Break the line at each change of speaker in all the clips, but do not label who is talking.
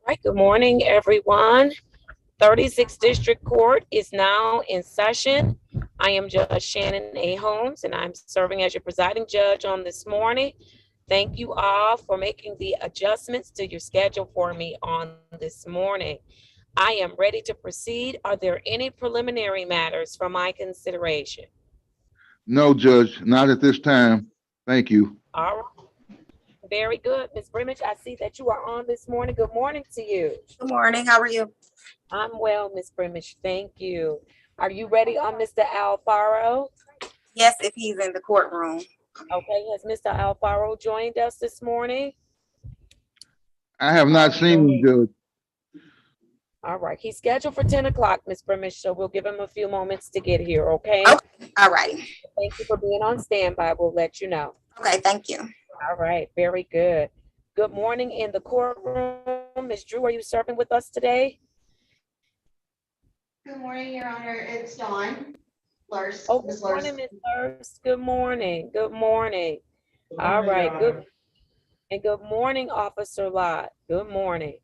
Right, good morning, everyone. 36th District Court is now in session. I am Judge Shannon A. Holmes, and I'm serving as your presiding judge on this morning. Thank you all for making the adjustments to your schedule for me on this morning. I am ready to proceed. Are there any preliminary matters for my consideration?
No, Judge, not at this time. Thank you.
All right, very good. Ms. Brimage, I see that you are on this morning. Good morning to you.
Good morning. How are you?
I'm well, Ms. Brimage. Thank you. Are you ready on Mr. Alfaro?
Yes, if he's in the courtroom.
Okay, has Mr. Alfaro joined us this morning?
I have not seen him, Judge.
All right, he's scheduled for 10 o'clock, Ms. Brimish, so we'll give him a few moments to get here, okay?
Okay. All right.
Thank you for being on standby. We'll let you know.
Okay. Thank you.
All right, very good. Good morning in the courtroom. Ms. Drew, are you serving with us today?
Good morning, Your Honor. It's Dawn Lurs.
Oh,
Ms.
good
Lurs.
morning, Ms. Hurst. Good morning. Good morning. All right, good. And good morning, Officer Lott. Good morning.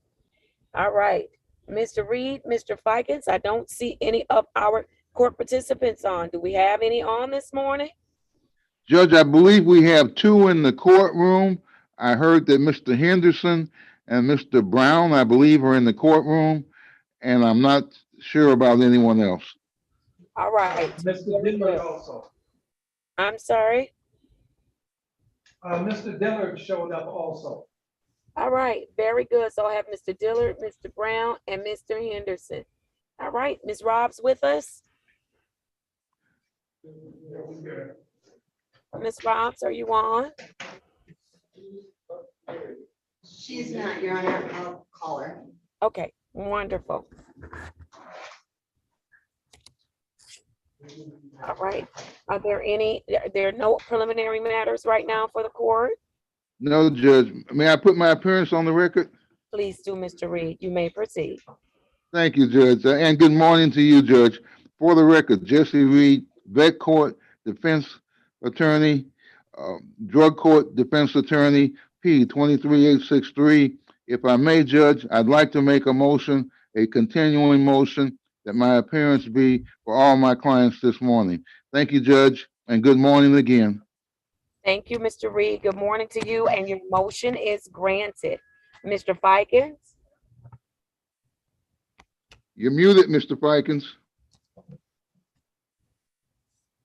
All right. Mr. Reed, Mr. Fikens, I don't see any of our court participants on. Do we have any on this morning?
Judge, I believe we have two in the courtroom. I heard that Mr. Henderson and Mr. Brown, I believe, are in the courtroom, and I'm not sure about anyone else.
All right.
Mr.
Very
Denver
good.
also.
I'm sorry.
Mr. Dillard showed up also.
All right, very good. So I have Mr. Dillard, Mr. Brown, and Mr. Henderson. All right, Ms. Rob's with us. Ms. Robs, are you on?
She's not, Your Honor. I'll call her.
Okay, wonderful. All right. Are there are no preliminary matters right now for the court?
No, Judge. May I put my appearance on the record?
Please do, Mr. Reed. You may proceed.
Thank you, Judge. And good morning to you, Judge. For the record, Jesse Reed, vet court, defense attorney, drug court, defense attorney, P 23863. If I may, Judge, I'd like to make a motion, a continuing motion, that my appearance be for all my clients this morning. Thank you, Judge, and good morning again.
Thank you, Mr. Reed. Good morning to you, and your motion is granted. Mr. Fikens?
You're muted, Mr. Fikens.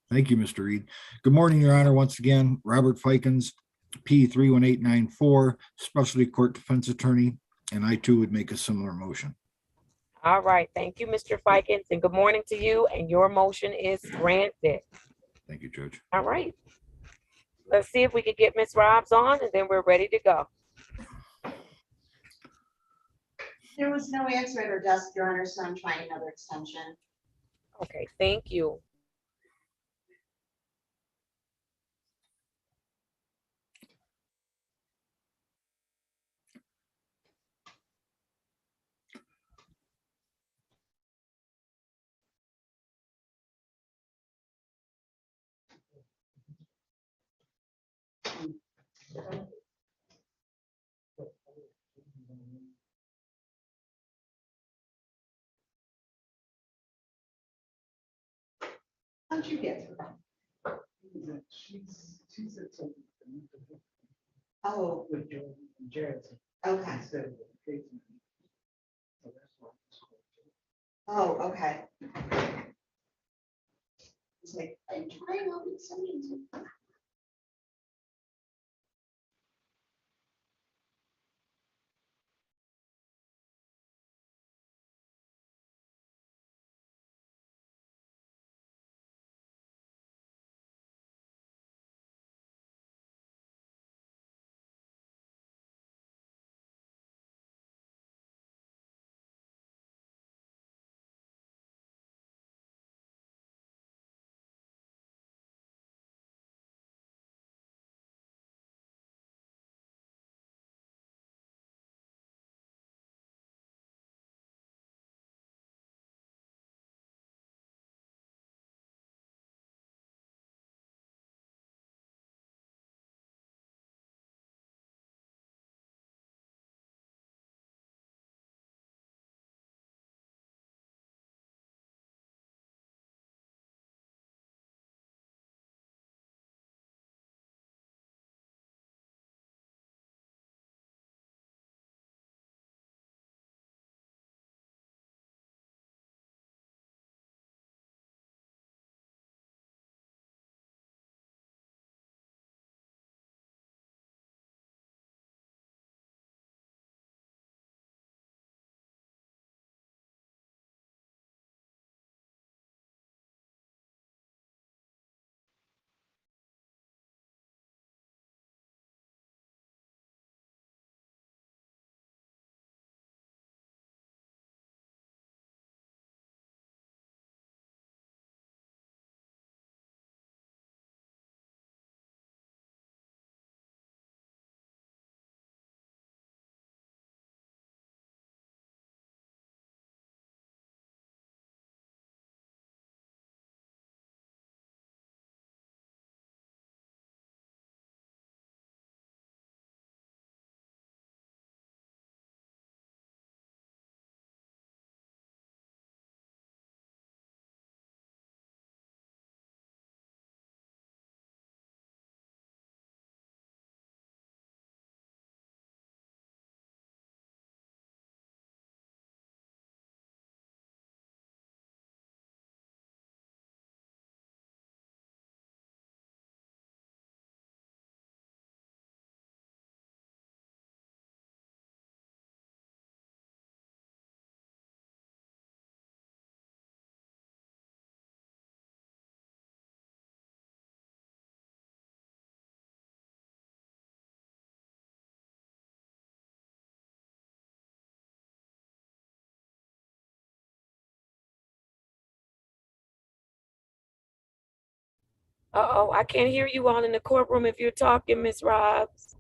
Thank you, Mr. Reed. Good morning, Your Honor. Once again, Robert Fikens, P 31894, Specialty Court Defense Attorney, and I too would make a similar motion.
All right, thank you, Mr. Fikens, and good morning to you, and your motion is granted.
Thank you, Judge.
All right. Let's see if we can get Ms. Robs on, and then we're ready to go.
There was no answer at her desk, Your Honor, so I'm trying another extension.
Okay, thank you.
How'd you get through?
She said something.
Oh,
With Jared.
okay.
Instead of the case. So that's why.
Oh, okay. It's like, I'm trying to get something.
Uh-oh, I can't hear you all in the courtroom if you're talking, Ms. Robs.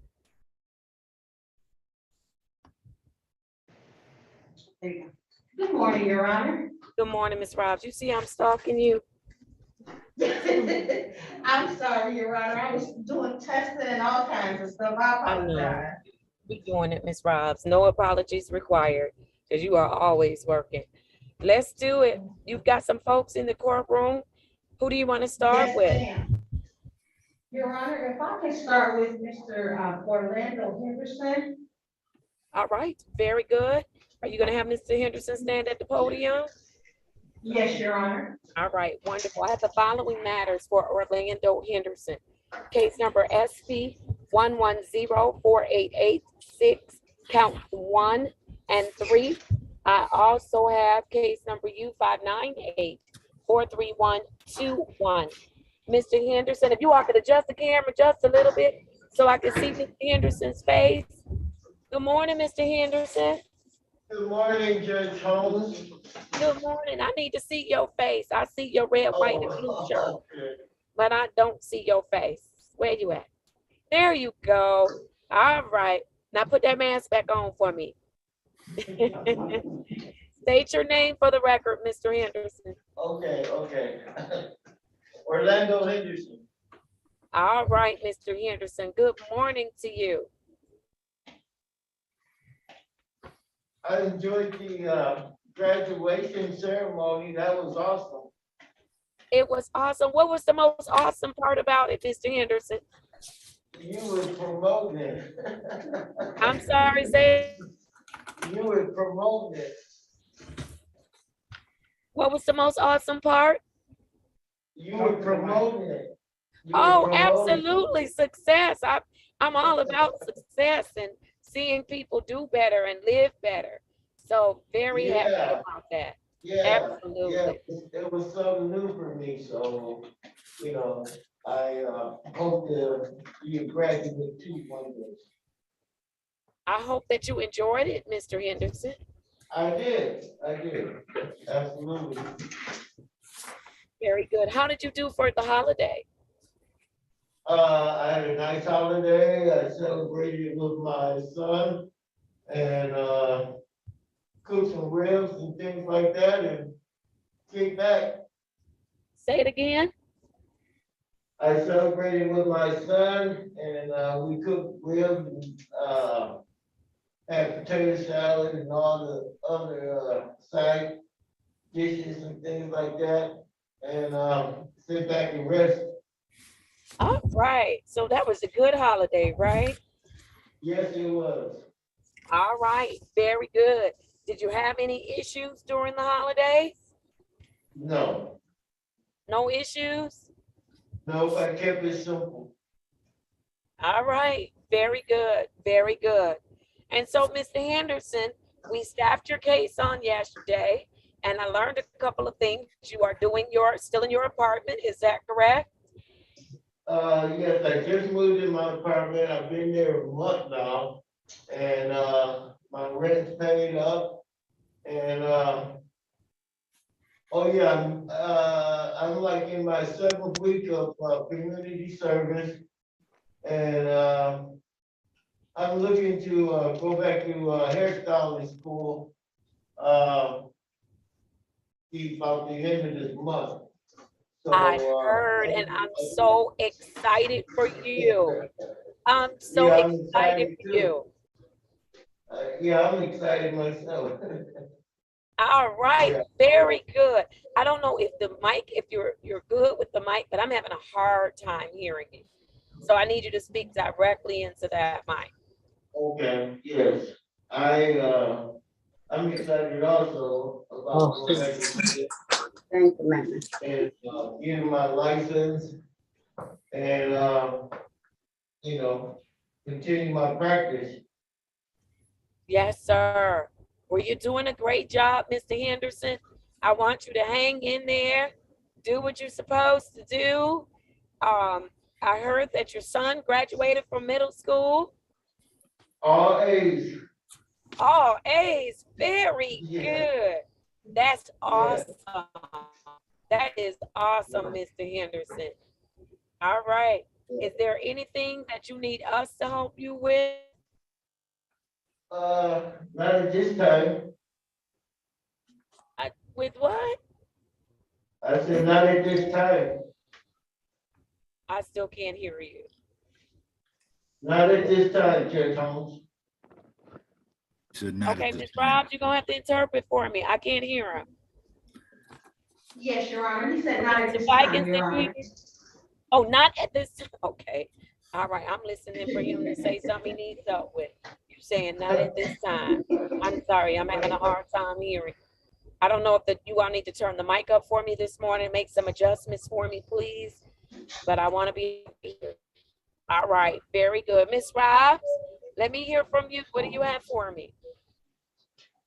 Good morning, Your Honor.
Good morning, Ms. Robs. You see I'm stalking you?
I'm sorry, Your Honor. I was doing testing and all kinds of stuff. I
I know.
apologize.
We're doing it, Ms. Robs. No apologies required, because you are always working. Let's do it. You've got some folks in the courtroom. Who do you want to start
Yes,
with?
ma'am. Your Honor, if I can start with Mr. Orlando Henderson.
All right, very good. Are you going to have Mr. Henderson stand at the podium?
Yes, Your Honor.
All right, wonderful. I have the following matters for Orlando Henderson. Case number SP 1104886, count 1 and 3. I also have case number U598-43121. Mr. Henderson, if you all could adjust the camera just a little bit so I can see Mr. Henderson's face. Good morning, Mr. Henderson.
Good morning, Judge Holmes.
Good morning. I need to see your face. I see your red, white, and blue shirt,
Okay.
but I don't see your face. Where you at? There you go. All right. Now put that mask back on for me. State your name for the record, Mr. Henderson.
Okay. Orlando Henderson.
All right, Mr. Henderson. Good morning to you.
I enjoyed the graduation ceremony. That was awesome.
It was awesome. What was the most awesome part about it, Mr. Henderson?
You were promoting it.
I'm sorry, say,
You were promoting it.
what was the most awesome part?
You were promoting it. You were
Oh,
promoting it.
absolutely. Success. I'm all about success and seeing people do better and live better. So very happy
Yeah.
about that.
Yeah,
Absolutely.
it was something new for me, so, I hope to be a graduate too one day.
I hope that you enjoyed it, Mr. Henderson.
I did, absolutely.
Very good. How did you do for the holiday?
I had a nice holiday, I celebrated with my son, and, cooked some ribs and things like that, and kicked back.
Say it again.
I celebrated with my son, and, we cooked ribs, and, had potato salad and all the other, side dishes and things like that, and, sit back and rest.
All right. So that was a good holiday, right?
Yes, it was.
All right. Very good. Did you have any issues during the holidays?
No,
No issues?
no, I kept it simple.
All right. Very good. Very good. And so, Mr. Henderson, we staffed your case on yesterday, and I learned a couple of things. You are still in your apartment. Is that correct?
Yes, I just moved in my apartment, I've been there a month now, and, my rent's paid up, and, oh yeah, I'm like in my 7th week of, community service, and, I'm looking to, go back to, hairstyling school, about the end of this month. So,
I heard, and I'm so excited for you. I'm so
Yeah, I'm
excited for
too.
you.
Yeah, I'm excited myself.
All right,
Yeah.
very good. I don't know if the mic, if you're good with the mic, but I'm having a hard time hearing you. So I need you to speak directly into that mic.
Okay, yes, I'm excited also about going back to and, getting my license and, continue my practice.
Yes, sir. Well, you're doing a great job, Mr. Henderson. I want you to hang in there, do what you're supposed to do. I heard that your son graduated from middle school.
All A's.
All A's, very
Yeah.
good. That's
Yeah.
awesome. That is awesome, Mr. Henderson. All right. Is there anything that you need us to help you with?
Not at this time.
With what?
I said, not at this time.
I still can't hear you.
Not at this time, Judge Holmes.
Said not
Okay,
at this
Ms.
time.
Robbs, you're gonna have to interpret for me. I can't hear him.
Yes, Your Honor. He said not at
Mr.
this
Vikings,
time, Your
did you
Honor.
hear? Oh, not at this, okay. All right, I'm listening for him to say something he needs help with. You saying not at this time. I'm sorry, I'm having a hard time hearing. I don't know if you all need to turn the mic up for me this morning, make some adjustments for me, please. But I want to be here. All right, very good. Ms. Robbs, let me hear from you. What do you have for me?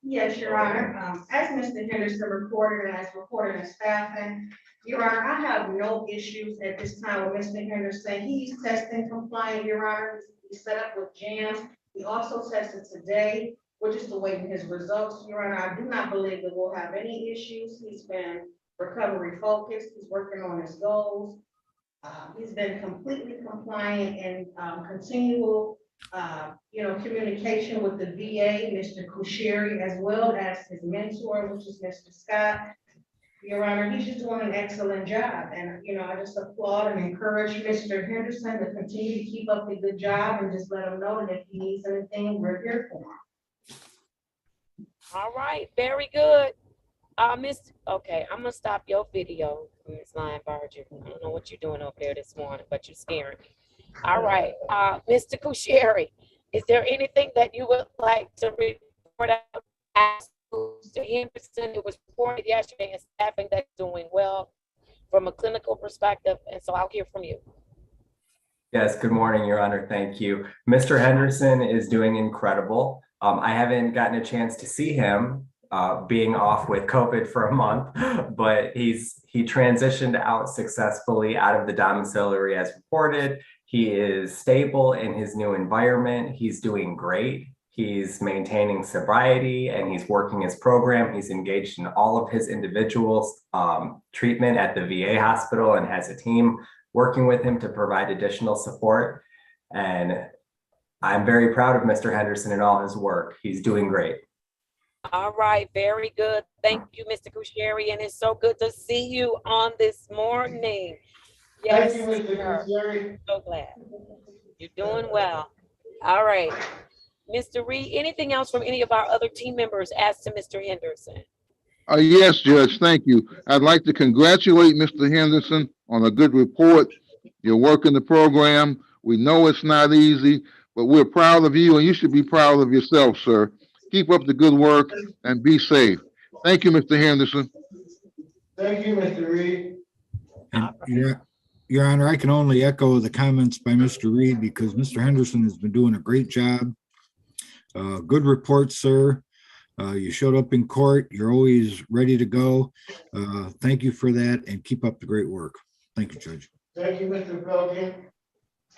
Yes, Your Honor. As Mr. Henderson reported and as reported in staffing, Your Honor, I have no issues at this time with Mr. Henderson. He's testing compliant, Your Honor. He's set up with jams. He also tested today. We're just awaiting his results, Your Honor. I do not believe that we'll have any issues. He's been recovery focused. He's working on his goals. He's been completely compliant and continual communication with the VA, Mr. Kushiri, as well as his mentor, which is Mr. Scott. Your Honor, he's just doing an excellent job. And, I just applaud and encourage Mr. Henderson to continue to keep up the good job and just let him know that if he needs anything, we're here for him.
All right, very good. Okay, I'm gonna stop your video, Ms. Lion Barger. I don't know what you're doing up there this morning, but you're scaring me. All right, Mr. Kushiri, is there anything that you would like to report out as Mr. Henderson? It was reported yesterday in staffing that's doing well from a clinical perspective, and so I'll hear from you.
Yes, good morning, Your Honor. Thank you. Mr. Henderson is doing incredible. I haven't gotten a chance to see him being off with COVID for a month, but he transitioned out successfully out of the domiciliary as reported. He is stable in his new environment. He's doing great. He's maintaining sobriety and he's working his program. He's engaged in all of his individual treatment at the VA hospital and has a team working with him to provide additional support. And I'm very proud of Mr. Henderson and all his work. He's doing great.
All right, very good. Thank you, Mr. Kushiri, and it's so good to see you on this morning. Yes,
Thank you, Mr.
sir.
Kushiri.
So glad. You're doing well. All right. Mr. Reed, anything else from any of our other team members as to Mr. Henderson?
Yes, Judge, thank you. I'd like to congratulate Mr. Henderson on a good report. You're working the program. We know it's not easy, but we're proud of you and you should be proud of yourself, sir. Keep up the good work and be safe. Thank you, Mr. Henderson.
Thank you, Mr. Reed.
And Your Honor, I can only echo the comments by Mr. Reed because Mr. Henderson has been doing a great job. Good report, sir. You showed up in court. You're always ready to go. Thank you for that and keep up the great work. Thank you, Judge.
Thank you, Mr. Felton.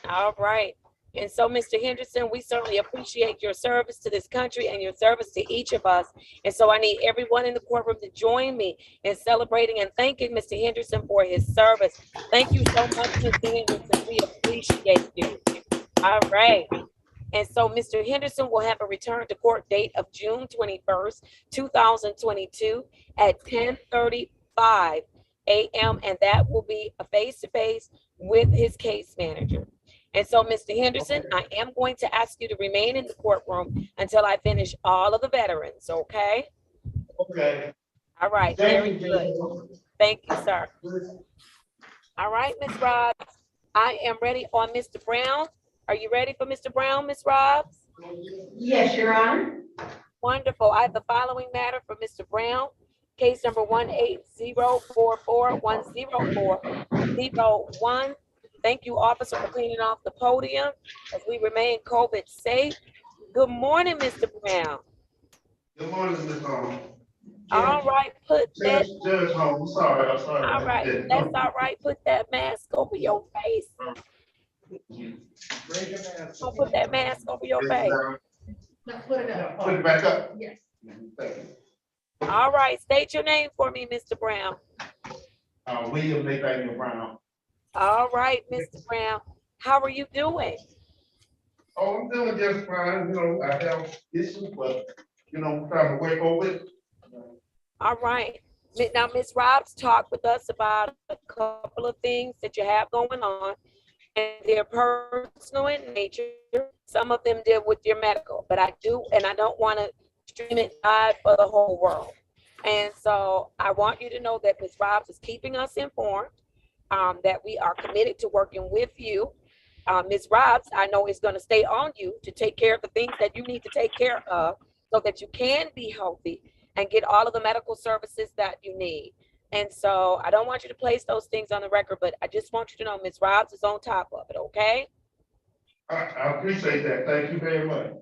All right. And so, Mr. Henderson, we certainly appreciate your service to this country and your service to each of us. And so I need everyone in the courtroom to join me in celebrating and thanking Mr. Henderson for his service. Thank you so much, Mr. Henderson. We appreciate you. All right. And so Mr. Henderson will have a return to court date of June 21st, 2022 at 10:35 a.m. And that will be a face-to-face with his case manager. And so, Mr. Henderson, I am going to ask you to remain in the courtroom until I finish all of the veterans, okay?
Okay.
All right, very good. Thank you, sir. All right, Ms. Robbs, I am ready on Mr. Brown. Are you ready for Mr. Brown, Ms. Robbs?
Yes, Your Honor.
Wonderful. I have the following matter for Mr. Brown. Case number 18044104001. Thank you, officer, for cleaning off the podium as we remain COVID safe. Good morning, Mr. Brown.
Good morning, Ms. Holmes.
All right, put that.
Judge Holmes, I'm sorry.
All right, that's all right. Put that mask over your face. Don't put that mask over your face.
No, put it up.
Put it back up.
Yes.
Thank you.
All right, state your name for me, Mr. Brown.
William Nathaniel Brown.
All right, Mr. Brown, how are you doing?
Oh, I'm doing just fine, I have issues, but, I'm trying to work over it.
All right. Now, Ms. Robs talked with us about a couple of things that you have going on, and they're personal in nature. Some of them deal with your medical, but I do, and I don't want to stream it live for the whole world. And so I want you to know that Ms. Robs is keeping us informed, that we are committed to working with you. Ms. Robs, I know is going to stay on you to take care of the things that you need to take care of so that you can be healthy and get all of the medical services that you need. And so I don't want you to place those things on the record, but I just want you to know Ms. Robs is on top of it, okay?
I appreciate that. Thank you very much.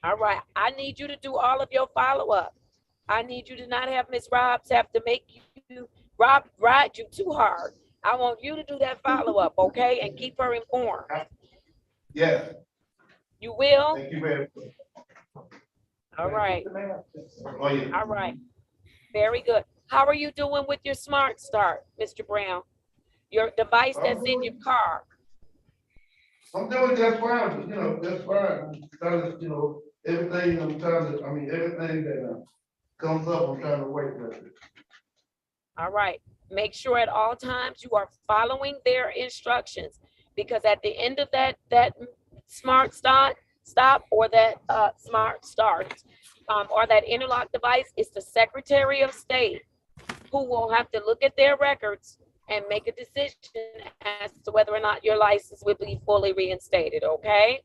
All right. I need you to do all of your follow-up. I need you to not have Ms. Robs have to make you ride you too hard. I want you to do that follow-up, okay? And keep her informed.
Yes,
You will?
thank you very much.
All right.
Oh, yeah.
All right. Very good. How are you doing with your Smart Start, Mr. Brown? Your device that's in your car.
I'm doing just fine, just fine. I'm trying to, everything everything that comes up, I'm trying to work with it.
All right. Make sure at all times you are following their instructions, because at the end of that Smart Stop or that Smart Start or that interlock device is the Secretary of State, who will have to look at their records and make a decision as to whether or not your license will be fully reinstated, okay?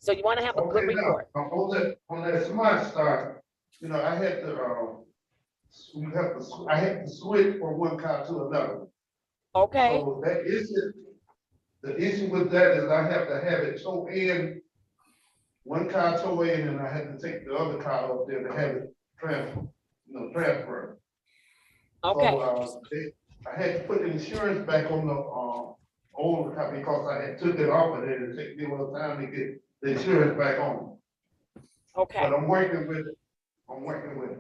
So you want to have a good
Okay, now,
report.
on that Smart Start, I had to, I had to switch from one car to another.
Okay,
So the issue with that is I have to have it tow in, one car tow in, and I had to take the other car up there to have it transferred.
okay,
So, I had to put the insurance back on the, old car because I had took it off of there to take me a little time to get the insurance back on.
okay.
But I'm working with it. I'm working with it.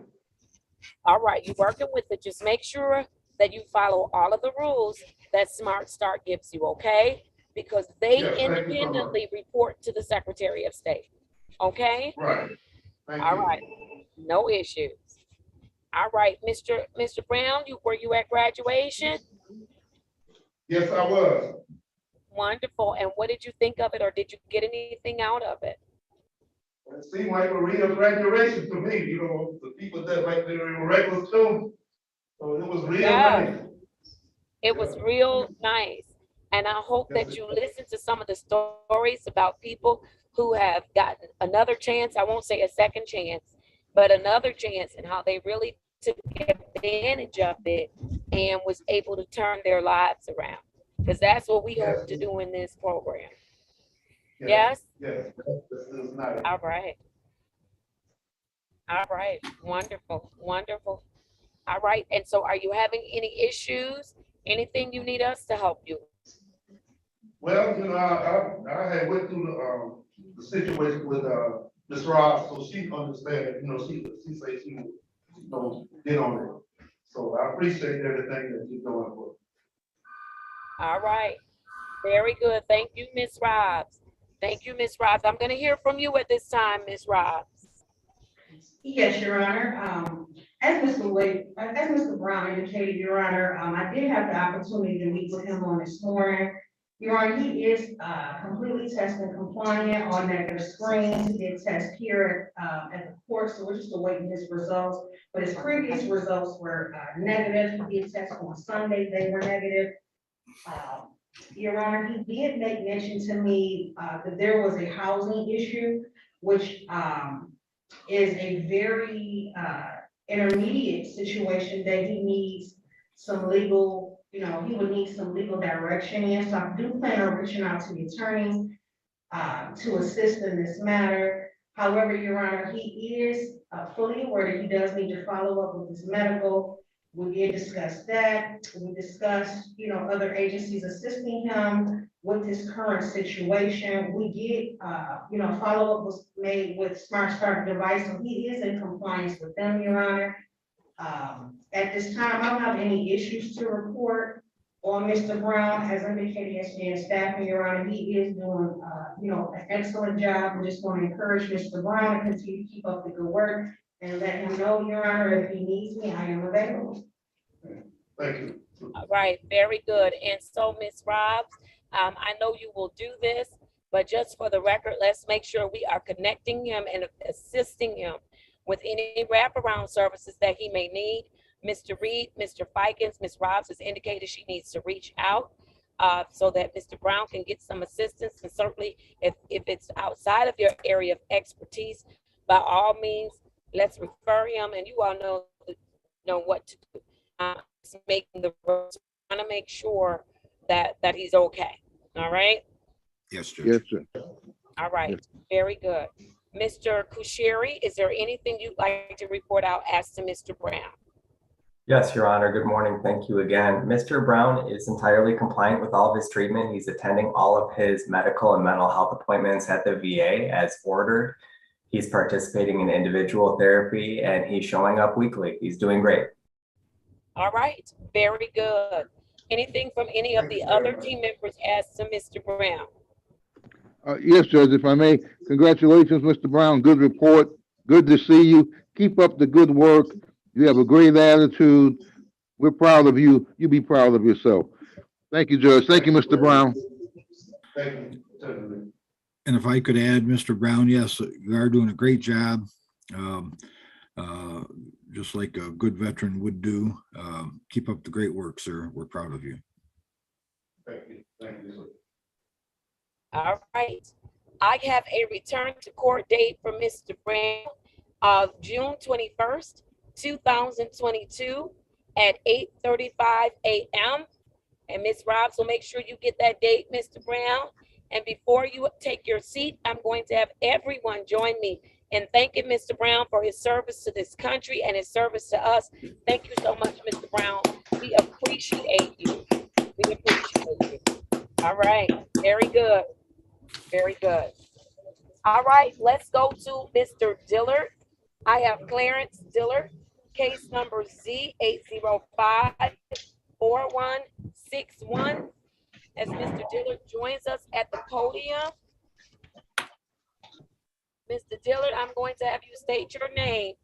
All right, you're working with it. Just make sure that you follow all of the rules that Smart Start gives you, okay? Because they
Yes, thank you so much.
independently report to the Secretary of State, okay?
Right. Thank
All
you.
right, no issues. All right, Mr. Brown, were you at graduation?
Yes, I was.
Wonderful. And what did you think of it, or did you get anything out of it?
It seemed like a real graduation to me, the people that like they were in regular school. So it was real
Yeah.
nice.
It was real nice. And I hope that you listen to some of the stories about people who have gotten another chance. I won't say a second chance, but another chance, and how they really took advantage of it and was able to turn their lives around. Because that's what we hope to do in this program. Yes?
Yes, this is nice.
All right. All right. Wonderful. Wonderful. All right. And so are you having any issues? Anything you need us to help you?
Well, I had went through the situation with Ms. Ross, so she understands, she said she would, get on it. So I appreciate everything that you're doing for.
All right. Very good. Thank you, Ms. Robs. Thank you, Ms. Robs. I'm going to hear from you at this time, Ms. Robs.
Yes, Your Honor. As Mr. Brown indicated, Your Honor, I did have the opportunity to meet with him on this morning. Your Honor, he is completely test and compliant on negative screens. He did test here at the court, so we're just awaiting his results. But his previous results were negative. He did test on Sunday, they were negative. Your Honor, he did make mention to me that there was a housing issue, which is a very intermediate situation that he needs some legal, he would need some legal direction in. So I do plan on reaching out to the attorneys to assist in this matter. However, Your Honor, he is fully aware that he does need to follow up with his medical. We did discuss that. We discussed, other agencies assisting him with his current situation. We did, follow-up was made with Smart Start device, so he is in compliance with them, Your Honor. At this time, I don't have any issues to report. or Mr. Brown, as indicated yesterday in staffing, Your Honor, he is doing, an excellent job. We just want to encourage Mr. Brown to continue to keep up the good work and let him know, Your Honor, if he needs me, I am available.
Thank you.
All right, very good. And so, Ms. Robs, I know you will do this, but just for the record, let's make sure we are connecting him and assisting him with any wraparound services that he may need. Mr. Reed, Mr. Fikens, Ms. Robs has indicated she needs to reach out so that Mr. Brown can get some assistance. And certainly if it's outside of your area of expertise, by all means, let's refer him, and you all know what to do. Making the roads, want to make sure that he's okay. All right.
Yes, Judge.
Yes, sir.
All right.
Yes.
Very good. Mr. Kusheri, is there anything you'd like to report out as to Mr. Brown?
Yes, Your Honor. Good morning. Thank you again. Mr. Brown is entirely compliant with all of his treatment. He's attending all of his medical and mental health appointments at the VA as ordered. He's participating in individual therapy and he's showing up weekly. He's doing great.
All right. Very good. Anything from any of the other team members as to Mr. Brown?
Yes, Judge, if I may, congratulations, Mr. Brown. Good report. Good to see you. Keep up the good work. You have a great attitude. We're proud of you. You be proud of yourself. Thank you, Judge. Thank you, Mr. Brown.
Thank you.
And if I could add, Mr. Brown, yes, you are doing a great job. Just like a good veteran would do. Keep up the great work, sir. We're proud of you.
Thank you. Thank you, sir.
All right. I have a return to court date for Mr. Brown of June 21st, 2022 at 8:35 a.m. And Ms. Robs will make sure you get that date, Mr. Brown. And before you take your seat, I'm going to have everyone join me in thanking Mr. Brown for his service to this country and his service to us. Thank you so much, Mr. Brown. We appreciate you. We appreciate you. All right. Very good. Very good. All right. Let's go to Mr. Dillard. I have Clarence Dillard, case number Z805-4161. As Mr. Dillard joins us at the podium. Mr. Dillard, I'm going to have you state your name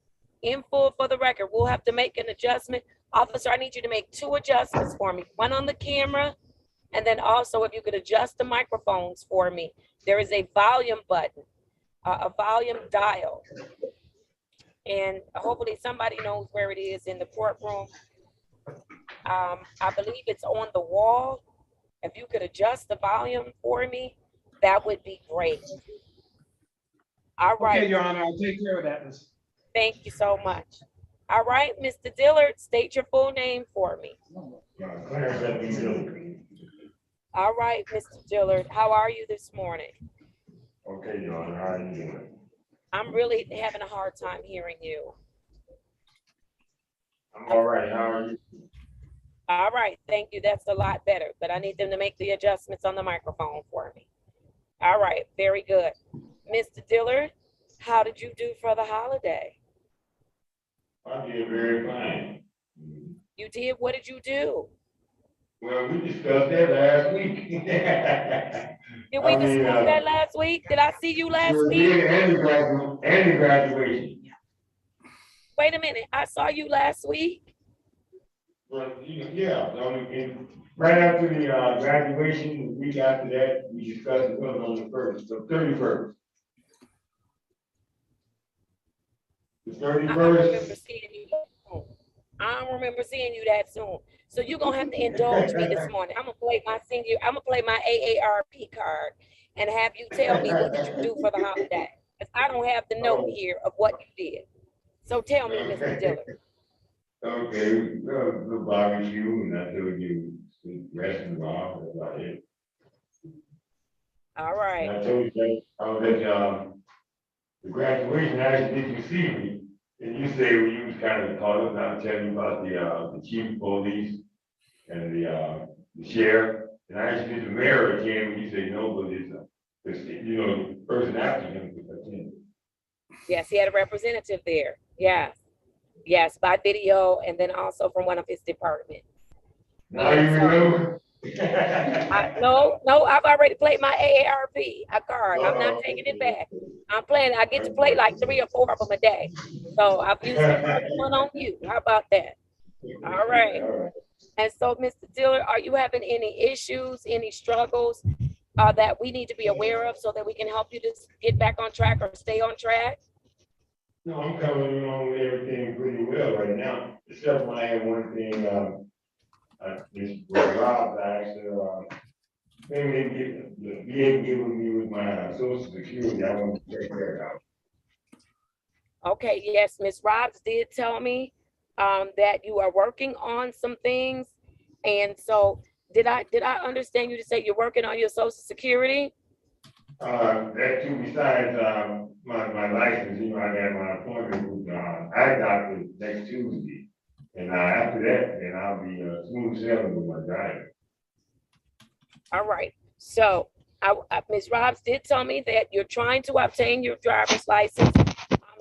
in full for the record. We'll have to make an adjustment. Officer, I need you to make 2 adjustments for me. One on the camera, and then also if you could adjust the microphones for me. There is a volume button, a volume dial. And hopefully somebody knows where it is in the courtroom. I believe it's on the wall. If you could adjust the volume for me, that would be great. All right.
Okay, Your Honor, I'll take care of that.
Thank you so much. All right, Mr. Dillard, state your full name for me. All right, Mr. Dillard, how are you this morning?
Okay, Your Honor, how are you doing?
I'm really having a hard time hearing you.
I'm all right, how are you?
All right, thank you. That's a lot better, but I need them to make the adjustments on the microphone for me. All right, very good. Mr. Dillard, how did you do for the holiday?
I did very fine.
You did? What did you do?
Well, we discussed that last week.
Did we discuss that last week? Did I see you last
sure
week?
did, and the graduation.
Wait a minute, I saw you last week.
Well, yeah, right after the graduation, the week after that, we discussed it on the 1st, the 31st. The 31st.
I don't remember seeing you that soon. So you're gonna have to indulge me this morning. I'm gonna play my AARP card and have you tell me what did you do for the holiday. Because I don't have the note here of what you did. So tell me, Mr. Dillard.
Okay, the barbecue, and I told you rest and rock, that's about it.
All right.
And I told you that I was at the graduation, I actually did you see me? And you say, well, you was kind of caught up, and I'm telling you about the chief of police and the sheriff. And I actually did the mayor again, and you say, no, but it's the person after him was attending.
Yes, he had a representative there. Yes. Yes, by video, and then also from one of his departments.
Now you remember?
No, I've already played my AARP card. I'm not taking it back. I'm playing. I get to play like 3 or 4 of them a day. So I've used the first one on you. How about that? All right. And so, Mr. Dillard, are you having any issues, any struggles that we need to be aware of so that we can help you to get back on track or stay on track?
No, I'm coming along with everything pretty well right now, except when I have one thing, this was Rob asked, maybe the VA giving me with my social security, I want to take care of.
Okay, yes, Ms. Robs did tell me that you are working on some things. And so did I understand you to say you're working on your social security?
That too, besides, my license, you know, I got my appointment with, eye doctor next Tuesday. And, after that, then I'll be, smooth sailing with my driving.
All right. So Ms. Robs did tell me that you're trying to obtain your driver's license.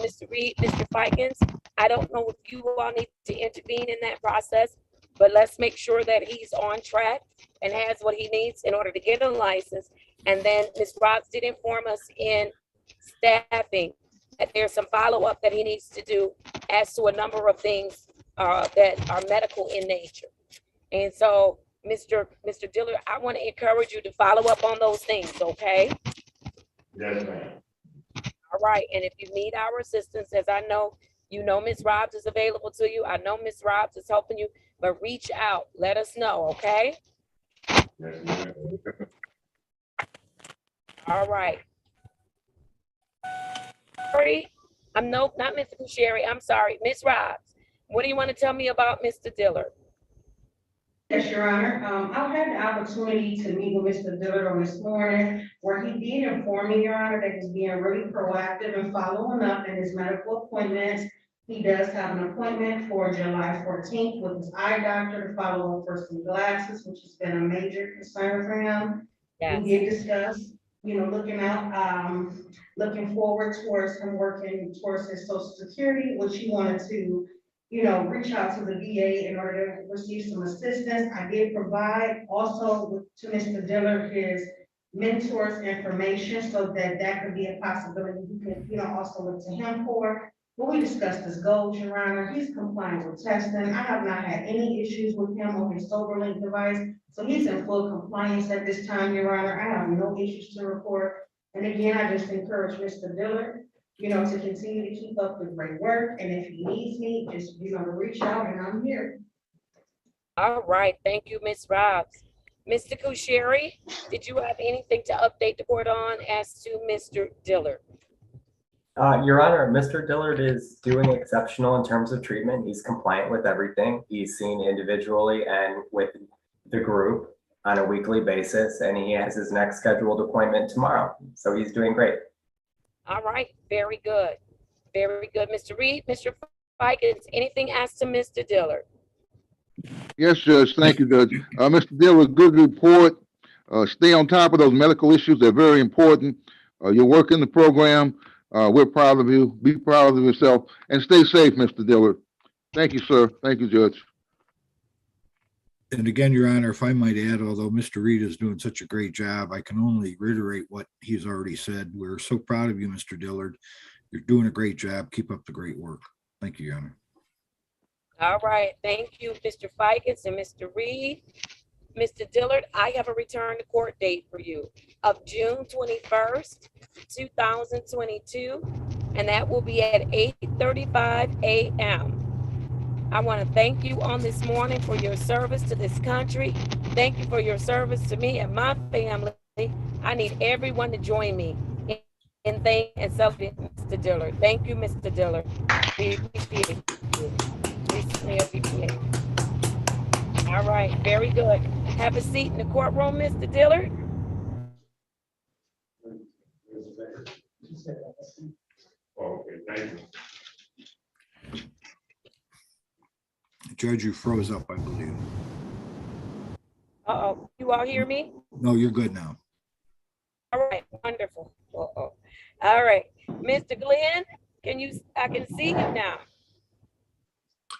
Mr. Reed, Mr. Fikens, I don't know if you all need to intervene in that process, but let's make sure that he's on track and has what he needs in order to get a license. And then Ms. Robs did inform us in staffing that there's some follow-up that he needs to do as to a number of things that are medical in nature. And so, Mr. Dillard, I want to encourage you to follow up on those things, okay?
Yes, ma'am.
All right, and if you need our assistance, as I know, you know Ms. Robs is available to you. I know Ms. Robs is helping you, but reach out, let us know, okay?
Yes, ma'am.
All right. Not Mr. Sherry, I'm sorry, Ms. Robs. What do you want to tell me about Mr. Dillard?
Yes, Your Honor. I've had the opportunity to meet with Mr. Dillard on this morning, where he did inform me, Your Honor, that he's being really proactive and following up in his medical appointments. He does have an appointment for July 14th with his eye doctor to follow up for some glasses, which has been a major concern for him.
Yes.
We did discuss, looking forward towards him working towards his social security, which he wanted to reach out to the VA in order to receive some assistance. I did provide also to Mr. Dillard his mentor's information so that could be a possibility. You can, also look to him for. But we discussed his goals, Your Honor. He's compliant with testing. I have not had any issues with him on his SoberLink device. So he's in full compliance at this time, Your Honor. I have no issues to report. And again, I just encourage Mr. Dillard to continue to keep up the great work. And if he needs me, just, to reach out, and I'm here.
All right, thank you, Ms. Robs. Mr. Kusheri, did you have anything to update the board on as to Mr. Dillard?
Your Honor, Mr. Dillard is doing exceptional in terms of treatment. He's compliant with everything. He's seen individually and with the group on a weekly basis, and he has his next scheduled appointment tomorrow. So he's doing great.
All right, very good. Very good. Mr. Reed, Mr. Fikens, anything as to Mr. Dillard?
Yes, Judge. Thank you, Judge. Mr. Dillard, good report. Stay on top of those medical issues. They're very important. You're working the program. We're proud of you. Be proud of yourself and stay safe, Mr. Dillard. Thank you, sir. Thank you, Judge.
And again, Your Honor, if I might add, although Mr. Reed is doing such a great job, I can only reiterate what he's already said. We're so proud of you, Mr. Dillard. You're doing a great job. Keep up the great work. Thank you, Your Honor.
All right. Thank you, Mr. Fikens and Mr. Reed. Mr. Dillard, I have a return to court date for you of June 21st, 2022, and that will be at 8:35 a.m. I want to thank you on this morning for your service to this country. Thank you for your service to me and my family. I need everyone to join me in thanking and celebrating Mr. Dillard. Thank you, Mr. Dillard. We appreciate you. We certainly appreciate it. All right, very good. Have a seat in the courtroom, Mr. Dillard.
Okay, thank you.
Judge, you froze up, I believe.
Uh-oh, you all hear me?
No, you're good now.
All right, wonderful. Uh-oh. All right, Mr. Glenn, I can see you now.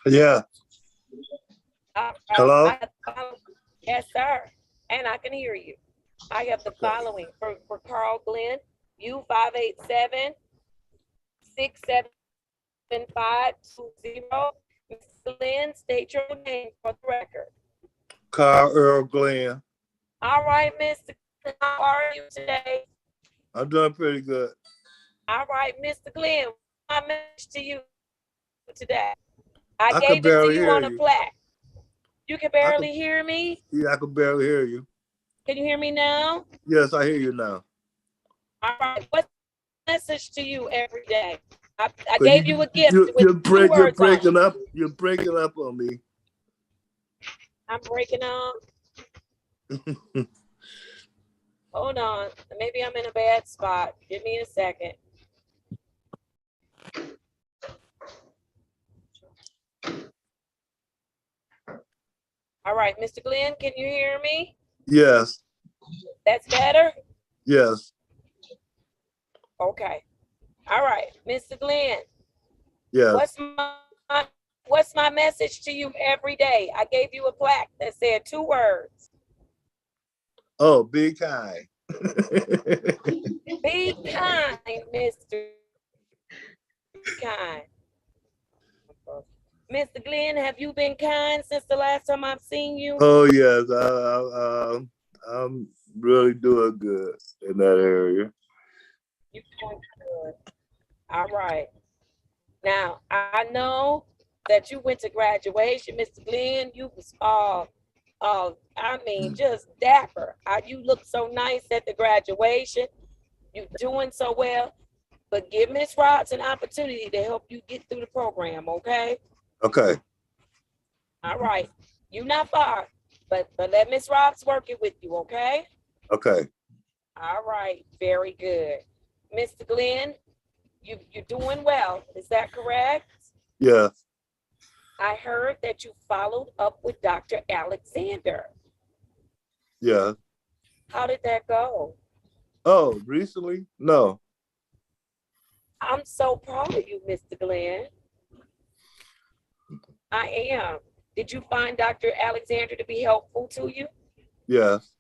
Yeah. Hello?
Yes, sir. And I can hear you. I have the following for Carl Glenn, U 587-675-20. Mr. Glenn, state your name for the record.
Carl Earl Glenn.
All right, Mr. Glenn, how are you today?
I'm doing pretty good.
All right, Mr. Glenn, my message to you today. I
can
gave it to
barely
you
hear
on a
you.
plaque. You can barely hear me?
Yeah, I can barely hear you.
Can you hear me now?
Yes, I hear you now.
All right, what's the message to you every day? I
But
gave you a gift with 2
you're
words on
breaking
it.
up. You're breaking up on me.
I'm breaking up. Hold on. Maybe I'm in a bad spot. Give me a second. All right, Mr. Glenn, can you hear me?
Yes.
That's better?
Yes.
Okay. All right, Mr. Glenn.
Yes.
What's my message to you every day? I gave you a plaque that said 2 words.
Oh, be kind.
Be kind, Mr. Kind. Mr. Glenn, have you been kind since the last time I've seen you?
Oh yes, I'm really doing good in that area.
You're doing good. All right. Now I know that you went to graduation, Mr. Glenn. You was I mean, just dapper. You look so nice at the graduation. You're doing so well. But give Miss Robs an opportunity to help you get through the program, okay?
Okay.
All right. You're not far, but let Miss Robs work it with you, okay?
Okay.
All right. Very good. Mr. Glenn, you're doing well. Is that correct?
Yeah.
I heard that you followed up with Dr. Alexander.
Yeah.
How did that go?
Oh, recently? No.
I'm so proud of you, Mr. Glenn. I am. Did you find Dr. Alexander to be helpful to you?
Yes.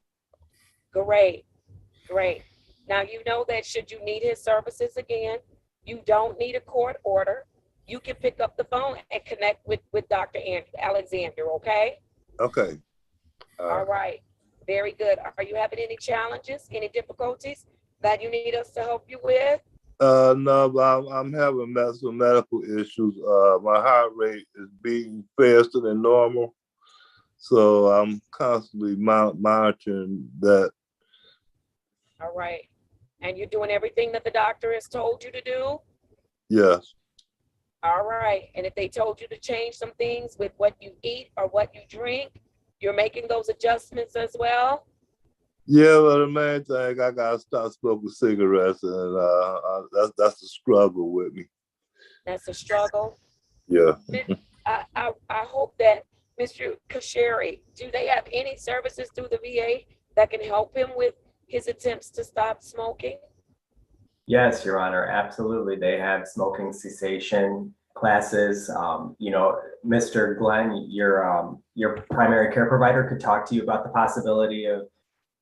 Great, great. Now you know that should you need his services again, you don't need a court order. You can pick up the phone and connect with Dr. Alexander, okay?
Okay.
All right. Very good. Are you having any challenges, any difficulties that you need us to help you with?
No, but I'm having some medical issues. My heart rate is beating faster than normal, so I'm constantly monitoring that.
All right. And you're doing everything that the doctor has told you to do?
Yes.
All right. And if they told you to change some things with what you eat or what you drink, you're making those adjustments as well?
Yeah, but the main thing, I gotta stop smoking cigarettes, and that's a struggle with me.
That's a struggle.
Yeah.
I hope that Mr. Kasheri, do they have any services through the VA that can help him with his attempts to stop smoking?
Yes, Your Honor, absolutely. They have smoking cessation classes. Mr. Glenn, your primary care provider could talk to you about the possibility of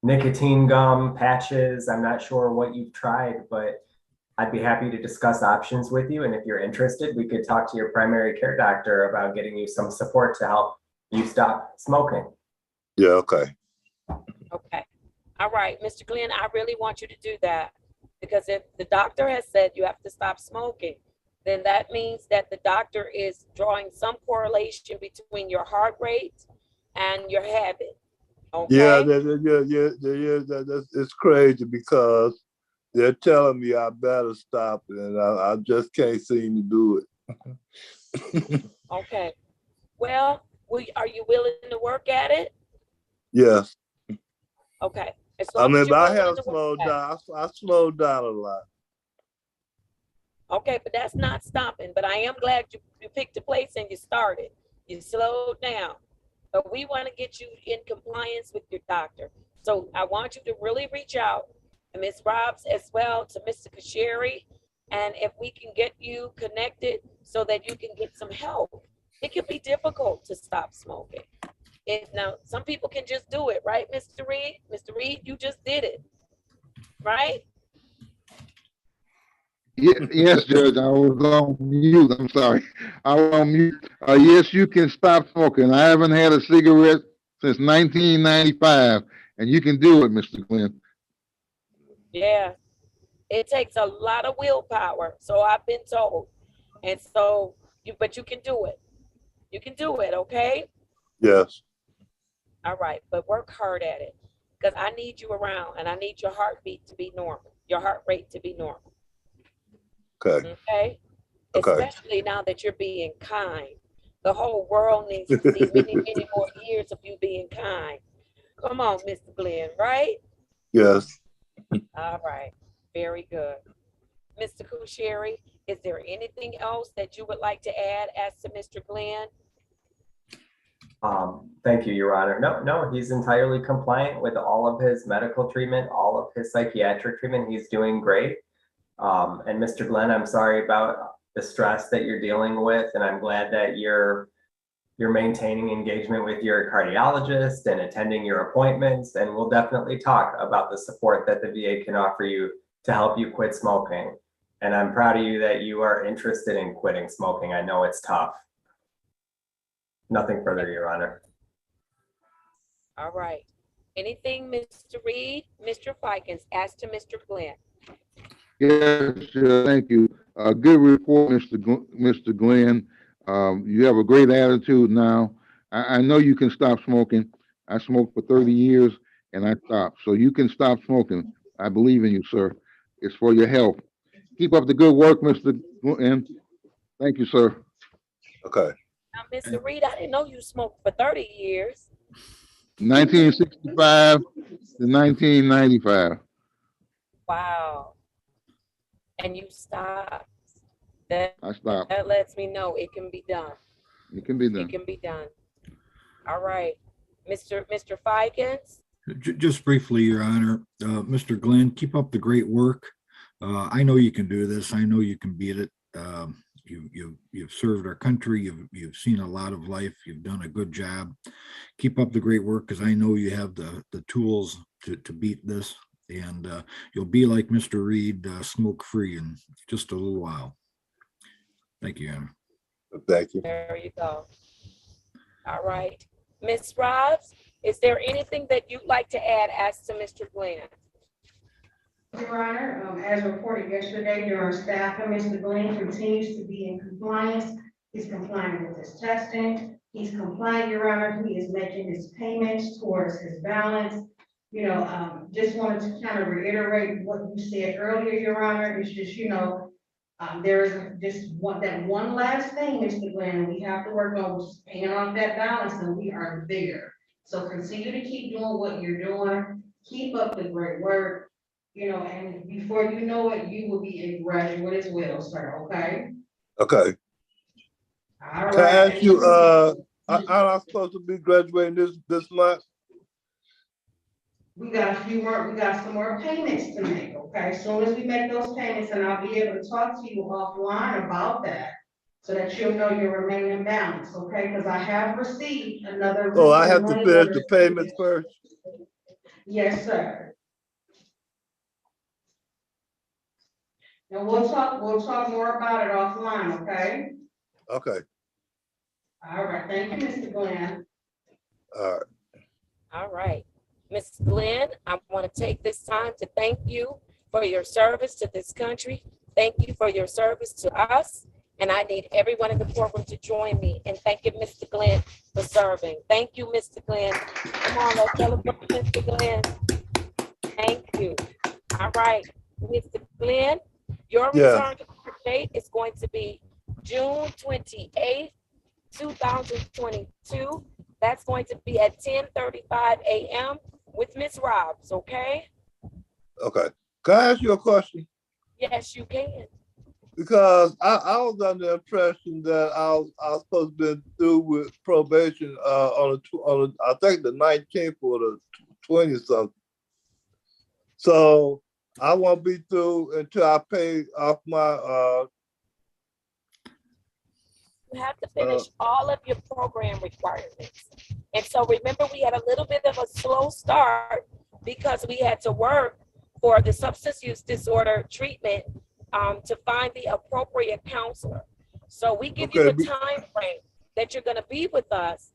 nicotine gum patches. I'm not sure what you've tried, but I'd be happy to discuss options with you. And if you're interested, we could talk to your primary care doctor about getting you some support to help you stop smoking.
Yeah, okay.
Okay. All right, Mr. Glenn, I really want you to do that, because if the doctor has said you have to stop smoking, then that means that the doctor is drawing some correlation between your heart rate and your habit. Okay?
Yeah, it's crazy because they're telling me I better stop, and I just can't seem to do
it. Okay. Well, are you willing to work at it?
Yes.
Okay.
I have slowed down. I slowed down a lot.
Okay, but that's not stopping. But I am glad you picked a place and you started. You slowed down. But we want to get you in compliance with your doctor. So I want you to really reach out to Ms. Robs as well, to Mr. Kasheri, and if we can get you connected so that you can get some help. It can be difficult to stop smoking. If now some people can just do it, right, Mr. Reed? Mr. Reed, you just did it, right?
Yes, Judge, I was on mute. I'm sorry. I was on mute. Yes, you can stop smoking. I haven't had a cigarette since 1995, and you can do it, Mr. Glenn.
Yeah, it takes a lot of willpower, so I've been told. And so but you can do it. You can do it, okay?
Yes.
All right, but work hard at it because I need you around and I need your heartbeat to be normal, your heart rate to be normal.
Okay.
Okay?
Okay.
Especially now that you're being kind. The whole world needs to see many, many more years of you being kind. Come on, Mr. Glenn, right?
Yes.
All right, very good. Mr. Kusheri, is there anything else that you would like to add as to Mr. Glenn?
Thank you, Your Honor. No, he's entirely compliant with all of his medical treatment, all of his psychiatric treatment. He's doing great. And Mr. Glenn, I'm sorry about the stress that you're dealing with, and I'm glad that you're maintaining engagement with your cardiologist and attending your appointments. And we'll definitely talk about the support that the VA can offer you to help you quit smoking. And I'm proud of you that you are interested in quitting smoking. I know it's tough. Nothing further, Your Honor.
All right. Anything, Mr. Reed, Mr. Fikens, as to Mr. Glenn?
Yes, thank you. Good report, Mr. Glenn. You have a great attitude now. I know you can stop smoking. I smoked for 30 years and I stopped. So you can stop smoking. I believe in you, sir. It's for your health. Keep up the good work, Mr. Glenn. Thank you, sir.
Okay.
Now, Mr. Reed, I didn't know you smoked for 30 years.
1965 to 1995.
Wow. And you stopped. That
I stopped.
lets me know it can be done.
It can be done.
It can be done. All right. Mr. Fikens?
Just briefly, Your Honor, Mr. Glenn, keep up the great work. I know you can do this. I know you can beat it. You've served our country. You've seen a lot of life. You've done a good job. Keep up the great work because I know you have the tools to beat this. And you'll be like Mr. Reed, smoke free in just a little while. Thank you, Your Honor.
Thank you.
There you go. All right. Ms. Robs, is there anything that you'd like to add as to Mr. Glenn?
Your Honor, as reported yesterday during staffing, Mr. Glenn continues to be in compliance. He's compliant with his testing. He's compliant, Your Honor. He is making his payments towards his balance. You know, just wanted to kind of reiterate what you said earlier, Your Honor. It's just, you know, there is just one last thing, Mr. Glenn, we have to work on, which is paying off that balance, and we are there. So continue to keep doing what you're doing. Keep up the great work. You know, and before you know it, you will be a graduate as well, sir, okay?
Okay.
All right.
Can I ask you, am I supposed to be graduating this month?
We got some more payments to make, okay? As soon as we make those payments, and I'll be able to talk to you offline about that, so that you'll know your remaining balance, okay? Because I have received another.
Oh, I have to finish the payments first?
Yes, sir. And we'll talk more about it offline, okay?
Okay.
All right, thank you, Mr. Glenn.
All right.
All right. Ms. Glenn, I want to take this time to thank you for your service to this country. Thank you for your service to us. And I need everyone in the courtroom to join me in thanking Mr. Glenn for serving. Thank you, Mr. Glenn. Come on, let's celebrate Mr. Glenn. Thank you. All right, Mr. Glenn, your return to court date is going to be June 28th, 2022. That's going to be at 10:35 a.m. with Ms. Robs, okay?
Okay. Can I ask you a question?
Yes, you can.
Because I was under the impression that I was supposed to be through with probation on I think the 19th or the 20th something. So I won't be through until I pay off my
You have to finish all of your program requirements. And so remember, we had a little bit of a slow start because we had to work for the substance use disorder treatment to find the appropriate counselor. So we give you a time frame that you're going to be with us,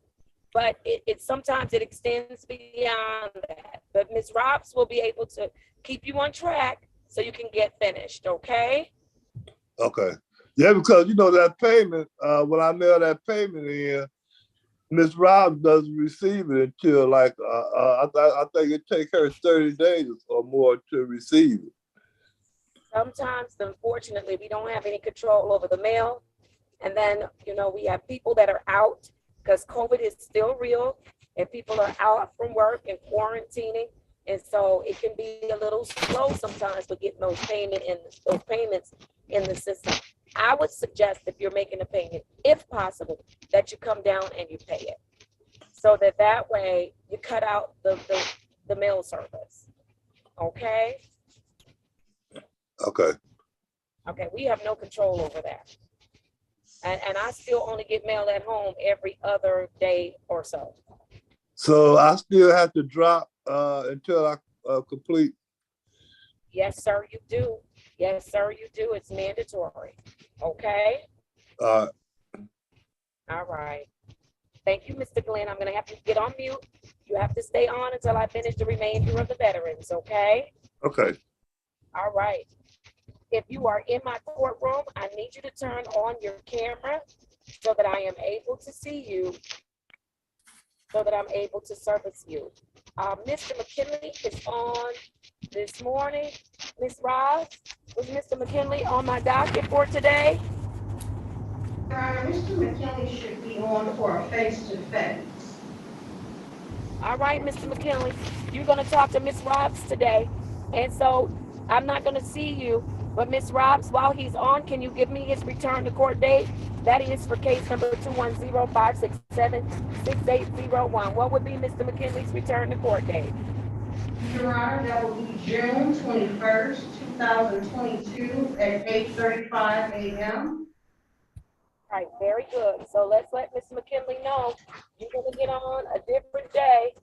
but it sometimes it extends beyond that. But Ms. Robs will be able to keep you on track so you can get finished, okay?
Okay. Yeah, because you know that payment, when I mail that payment in, Ms. Rob doesn't receive it until like I think it takes her 30 days or more to receive it.
Sometimes, unfortunately, we don't have any control over the mail. And then, you know, we have people that are out because COVID is still real and people are out from work and quarantining. And so it can be a little slow sometimes with getting those payments in the system. I would suggest if you're making a payment, if possible, that you come down and you pay it. So that way you cut out the mail service. Okay?
Okay.
Okay, we have no control over that. And I still only get mail at home every other day or so.
So I still have to drop until I complete.
Yes, sir, you do. Yes, sir, you do. It's mandatory. Okay?
Uh,
All right. Thank you, Mr. Glenn. I'm going to have you get on mute. You have to stay on until I finish the remainder of the veterans, okay?
okay.
All right. If you are in my courtroom, I need you to turn on your camera so that I am able to see you, so that I'm able to service you. Mr. McKinley is on this morning. Ms. Ross, was Mr. McKinley on my docket for today?
Your Honor, Mr. McKinley should be on for a face-to-face.
All right, Mr. McKinley, you're going to talk to Ms. Robs today. And so I'm not going to see you, but Ms. Robs, while he's on, can you give me his return to court date? That is for case number 210-567-6801. What would be Mr. McKinley's return to court date?
Your Honor, that will be June 21st, 2022 at 8:35 a.m.
All right, very good. So let's let Mr. McKinley know you're going to get on a different day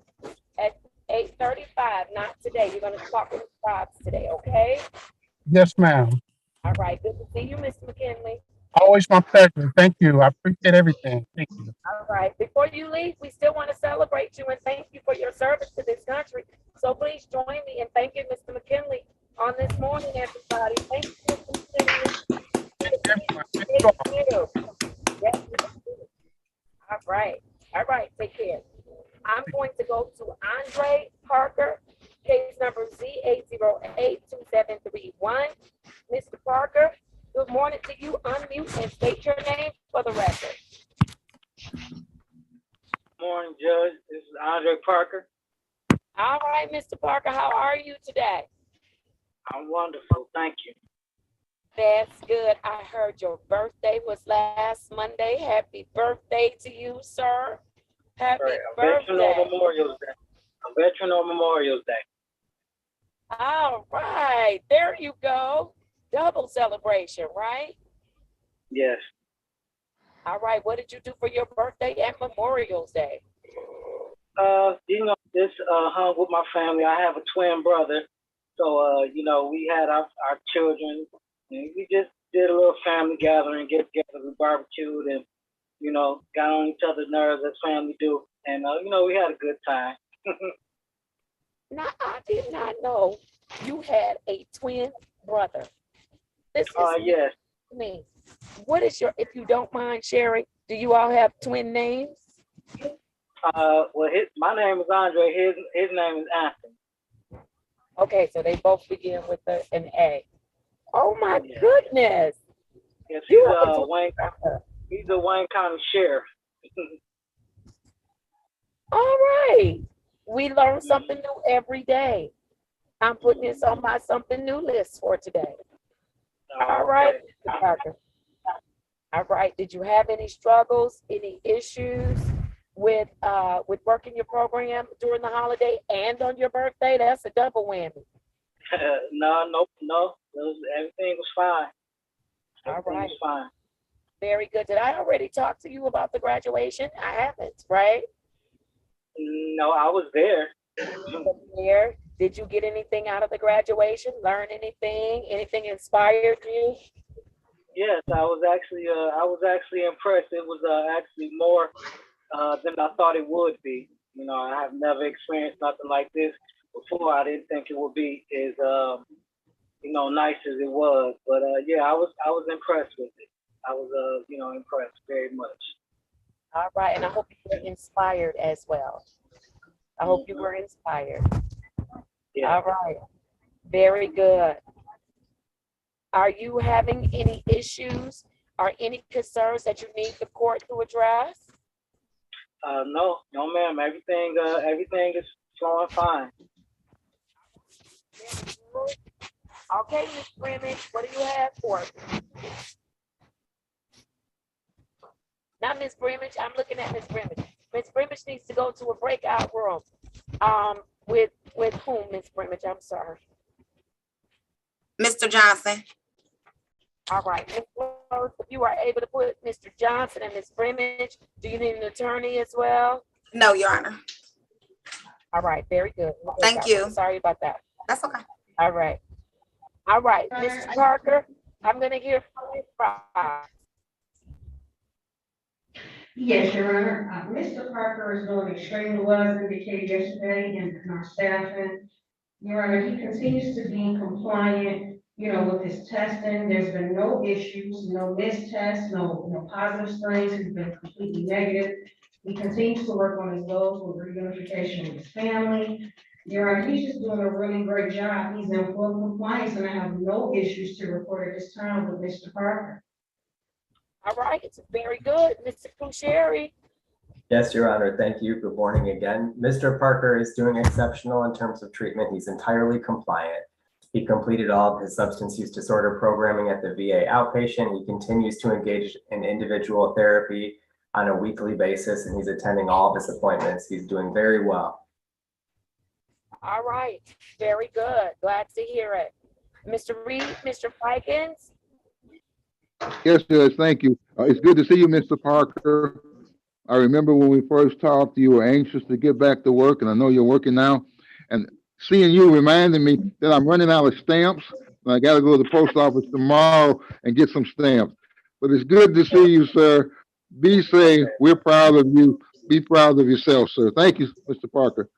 at 8:35, not today. You're going to talk with Ms. Robs today, okay?
Yes, ma'am.
All right, good to see you, Mr. McKinley.
Always my pleasure. Thank you. I appreciate everything. Thank you.
All right, before you leave, we still want to celebrate you and thank you for your service to this country. So please join me in thanking Mr. McKinley on this morning, everybody. Thank you, Mr. McKinley. Thank you. Yes, all right. All right, take care. I'm going to go to Andre Parker, case number Z8082731. Mr. Parker, good morning to you. Unmute and state your name for the record.
Morning, Judge. This is Andre Parker.
All right, Mr. Parker, how are you today?
I'm wonderful. Thank you.
That's good. I heard your birthday was last Monday. Happy birthday to you, sir. Happy birthday.
Veteran on Memorial Day. A veteran on Memorial Day.
All right, there you go. Double celebration, right?
Yes.
All right, what did you do for your birthday and Memorial Day?
Just hung with my family. I have a twin brother. So, we had our children, and we just did a little family gathering, get together, we barbecued, and, got on each other's nerves as family do. And, we had a good time.
Now, I did not know you had a twin brother. This is
yes.
me. What is your, if you don't mind sharing, do you all have twin names?
My name is Andre. His name is Anthony.
Okay, so they both begin with an A. Oh my goodness.
Yes, he's a Wayne County sheriff.
All right. We learn something new every day. I'm putting this on my something new list for today. All right, Mr. Parker. All right. Did you have any struggles, any issues with working your program during the holiday and on your birthday? That's a double whammy.
No. Everything was fine.
All right.
Was fine.
Very good. Did I already talk to you about the graduation? I haven't, right?
No, I was there.
There. Did you get anything out of the graduation? Learn anything? Anything inspired you?
Yes, I was actually impressed. It was actually more than I thought it would be. You know, I have never experienced nothing like this before. I didn't think it would be as nice as it was. But yeah, I was impressed with it. I was impressed very much.
All right, and I hope you were inspired as well. I hope you were inspired.
Yeah.
All right, very good. Are you having any issues or any concerns that you need the court to address?
No, ma'am. Everything is flowing fine.
Okay, Ms. Brimage, what do you have for me? Not Ms. Brimage, I'm looking at Ms. Brimage. Ms. Brimage needs to go to a breakout room. With whom, Ms. Brimage? I'm sorry.
Mr. Johnson.
All right, Ms. Rose, if you are able to put Mr. Johnson and Ms. Brimage, do you need an attorney as well?
No, Your Honor.
All right, very good.
Thank you.
Sorry about that.
That's okay.
All right. All right, Mrs. Parker, I'm gonna hear from you.
Yes, Your Honor. Mr. Parker is doing extremely well, as indicated yesterday in our staffing. Your Honor, he continues to be compliant, with his testing. There's been no issues, no missed tests, no positive strains. He's been completely negative. He continues to work on his goals with reunification with his family. Your Honor, he's just doing a really great job. He's in full compliance, and I have no issues to report at this time with Mr. Parker.
All right, it's very good. Mr. Kucheri.
Yes, Your Honor. Thank you. Good morning again. Mr. Parker is doing exceptional in terms of treatment. He's entirely compliant. He completed all of his substance use disorder programming at the VA outpatient. He continues to engage in individual therapy on a weekly basis, and he's attending all of his appointments. He's doing very well.
All right, very good. Glad to hear it. Mr. Reed, Mr. Fikens.
Yes, Judge, thank you. It's good to see you, Mr. Parker. I remember when we first talked, you were anxious to get back to work, and I know you're working now. And seeing you reminded me that I'm running out of stamps, and I got to go to the post office tomorrow and get some stamps. But it's good to see you, sir. Be safe. We're proud of you. Be proud of yourself, sir. Thank you, Mr. Parker.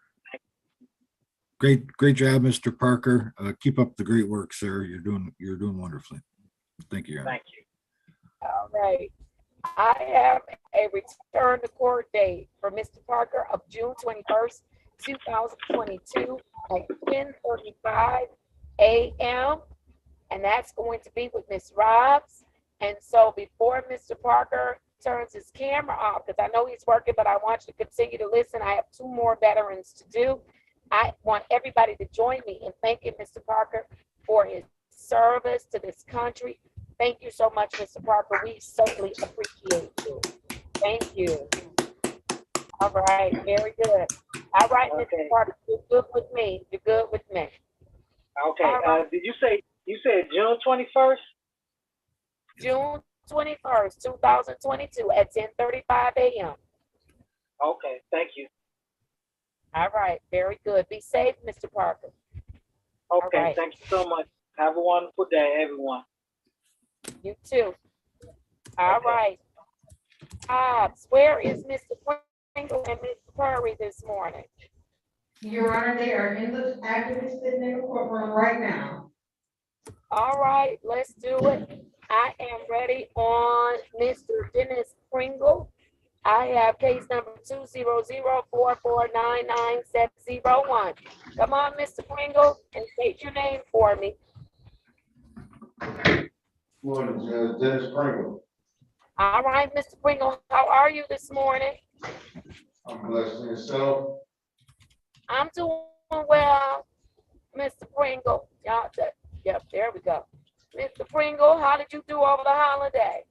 Great job, Mr. Parker. Keep up the great work, sir. You're doing wonderfully. Thank you, Your Honor.
Thank you.
All right. I have a return to court date for Mr. Parker of June 21st, 2022 at 10:35 a.m. And that's going to be with Ms. Robs. And so before Mr. Parker turns his camera off, because I know he's working, but I want you to continue to listen. I have 2 more veterans to do. I want everybody to join me in thanking Mr. Parker for his service to this country. Thank you so much, Mr. Parker. We certainly appreciate you. Thank you. All right, very good. All right, Mr. Parker, you're good with me. You're good with me.
Okay. Did you say June 21st?
June 21st, 2022 at 10:35 a.m.
Okay, thank you.
All right, very good. Be safe, Mr. Parker.
Okay,
right.
Thank you so much. Have a wonderful day, everyone.
You too. All right. Where is Mr. Pringle and Mr. Curry this morning?
Your Honor, they are actively sitting in the courtroom right now.
All right, let's do it. I am ready on Mr. Dennis Pringle. I have case number 20044999701. Come on, Mr. Pringle, and state your name for me.
Morning, Judge. Dennis Pringle.
All right, Mr. Pringle, how are you this morning?
I'm blessed in yourself.
I'm doing well, Mr. Pringle. Yep, there we go. Mr. Pringle, how did you do over the holiday?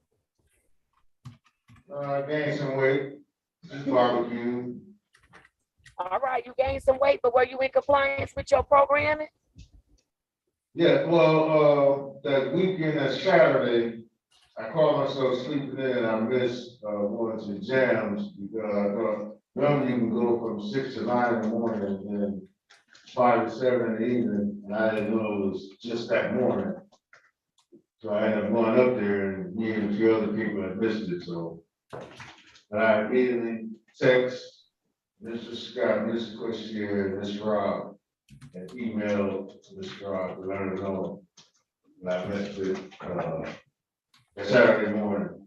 Gained some weight. Just barbecue.
All right, you gained some weight, but were you in compliance with your programming?
Yeah, well, that weekend, that Saturday, I
I caught myself sleeping in and I missed, going to jams because I thought normally you can go from 6 to 9 in the morning and then 5 to 7 in the evening, and I didn't know it was just that morning. So I ended up going up there and me and a few other people had missed it, so. But I immediately text Mr. Scott, Mr. Cushier, and Mr. Rob, and emailed Mr. Rob to let him know that I missed it, Saturday morning.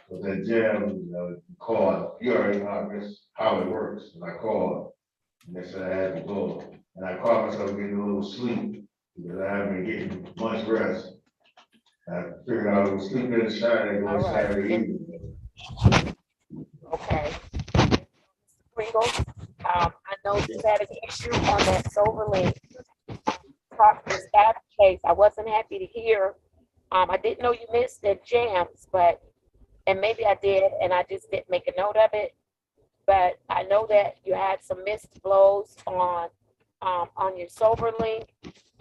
But then Jim, called, you already know, I guess, how it works, and I called, and they said I had to go. And I caught myself getting a little sleep, because I haven't been getting much rest. I figured I would sleep in the Saturday,
All
go
right.
Saturday evening.
Okay. Mr. Pringle, I know you had an issue on that SoberLink talk to staff case. I wasn't happy to hear. I didn't know you missed the jams, and maybe I did, and I just didn't make a note of it. But I know that you had some missed blows on your SoberLink,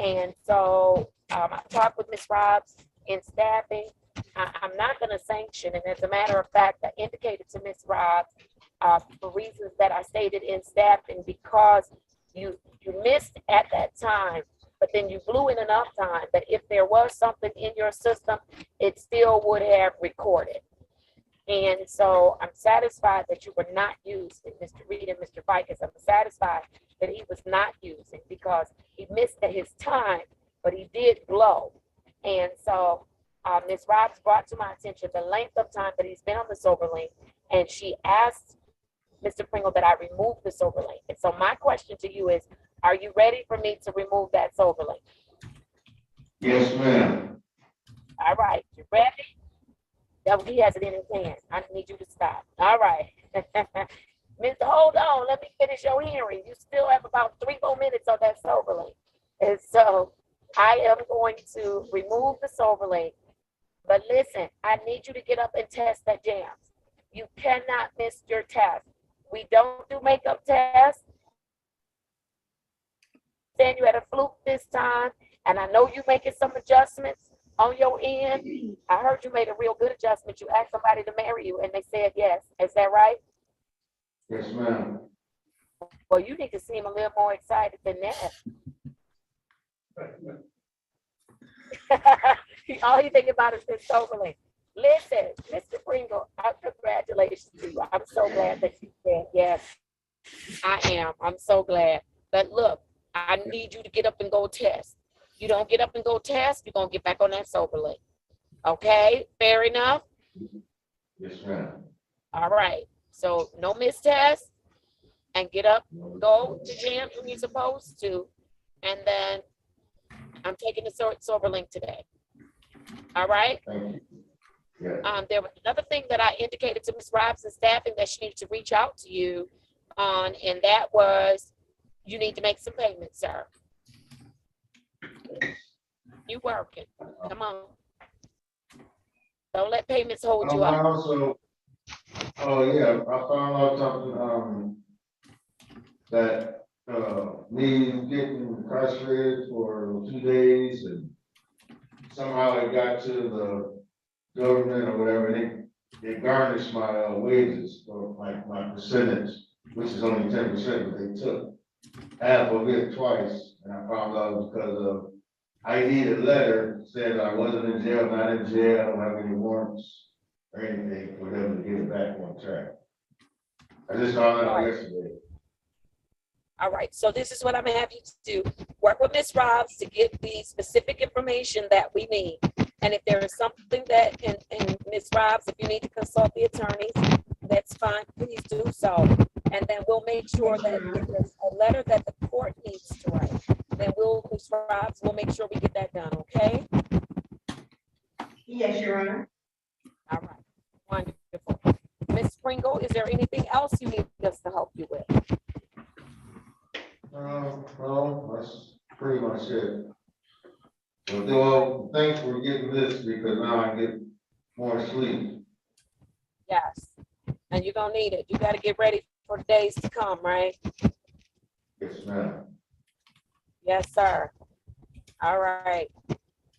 and so I talked with Ms. Robs in staffing. I'm not going to sanction, and as a matter of fact, I indicated to Ms. Robs for reasons that I stated in staffing, because you missed at that time, but then you blew in enough time that if there was something in your system, it still would have recorded. And so I'm satisfied that you were not using, Mr. Reed and Mr. Vikes. I'm satisfied that he was not using, because he missed at his time, but he did blow. And so Ms. Robs brought to my attention the length of time that he's been on the SoberLink, and she asked Mr. Pringle that I remove the SoberLink. And so my question to you is, are you ready for me to remove that SoberLink?
Yes, ma'am.
All right, you ready? No, he has it in his hand. I need you to stop. All right. Mr. Hold on, let me finish your hearing. You still have about 3 more minutes on that SoberLink. And so I am going to remove the SoberLink. But listen, I need you to get up and test that jams. You cannot miss your test. We don't do makeup tests. Then you had a fluke this time, and I know you making some adjustments on your end. I heard you made a real good adjustment. You asked somebody to marry you, and they said yes. Is that right?
Yes, ma'am.
Well, you need to seem a little more excited than that. All you think about is this SoberLink. Listen, Mr. Pringle, congratulations to you. I'm so glad that you said yes. I am. I'm so glad. But look, I need you to get up and go test. You don't get up and go test, you're going to get back on that SoberLink. Okay? Fair enough?
Yes, ma'am.
All right. So no missed tests, and get up, go to jams when you're supposed to, and then I'm taking the SoberLink today. All right?
Thank you. Yeah.
There was another thing that I indicated to Ms. Robson staffing that she needed to reach out to you on, and that was you need to make some payments, sir. You working. Come on. Don't let payments hold you up.
Also, I found out something, that, me getting incarcerated for 2 days, and somehow it got to the government or whatever, they garnished my wages, or my percentage, which is only 10%, but they took half of it twice, and I found out because of, I need a letter saying I wasn't in jail, not in jail, I don't have any warrants or anything for them to get it back on track. I just found out yesterday.
All right, so this is what I'm gonna have you to do. Work with Ms. Robs to get the specific information that we need. And if there is something that, and Ms. Robs, if you need to consult the attorneys, that's fine, please do so. And then we'll make sure that if there's a letter that the court needs to write, then Ms. Robs, we'll make sure we get that done, okay?
Yes, Your Honor.
All right, wonderful. Ms. Pringle, is there anything else you need us to help you with?
No, that's pretty much it. Well, thanks for getting this, because now I get more sleep.
Yes, and you're gonna need it. You gotta get ready for the days to come, right?
Yes, ma'am.
Yes, sir. All right.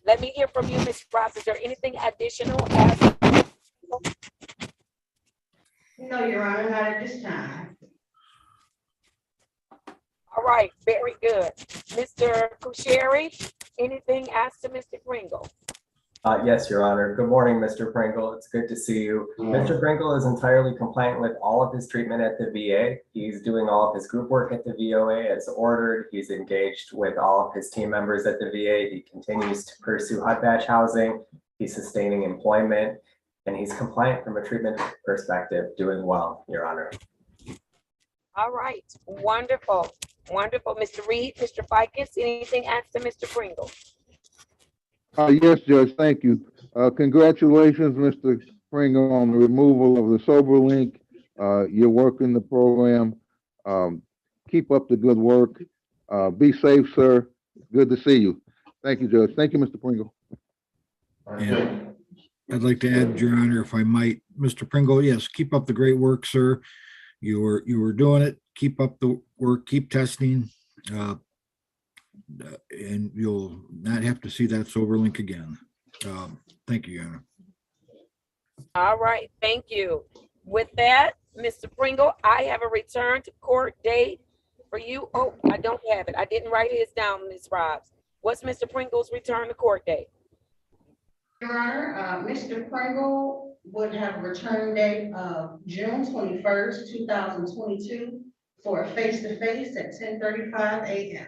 Let me hear from you, Ms. Ross. Is there anything additional?
No, Your Honor, not at this time.
All right, very good. Mr. Kusheri, anything asked to Mr. Pringle?
Yes, Your Honor. Good morning, Mr. Pringle. It's good to see you. Mr. Pringle is entirely compliant with all of his treatment at the VA. He's doing all of his group work at the VOA as ordered. He's engaged with all of his team members at the VA. He continues to pursue hot batch housing. He's sustaining employment, and he's compliant from a treatment perspective, doing well, Your Honor.
All right, wonderful, wonderful. Mr. Reed, Mr. Ficus, anything asked to Mr. Pringle?
Yes, Judge, thank you. Congratulations, Mr. Pringle, on the removal of the Sober Link. You're working the program. Keep up the good work. Be safe, sir. Good to see you. Thank you, Judge. Thank you, Mr. Pringle.
And I'd like to add, Your Honor, if I might, Mr. Pringle, yes, keep up the great work, sir. You were doing it. Keep up the work. Keep testing. And you'll not have to see that Sober Link again. Thank you, Your Honor.
All right, thank you. With that, Mr. Pringle, I have a return to court date for you. Oh, I don't have it. I didn't write his down, Ms. Robs. What's Mr. Pringle's return to court date?
Your Honor, Mr. Pringle would have a return date of June 21st, 2022 for a face-to-face at 10:35 a.m.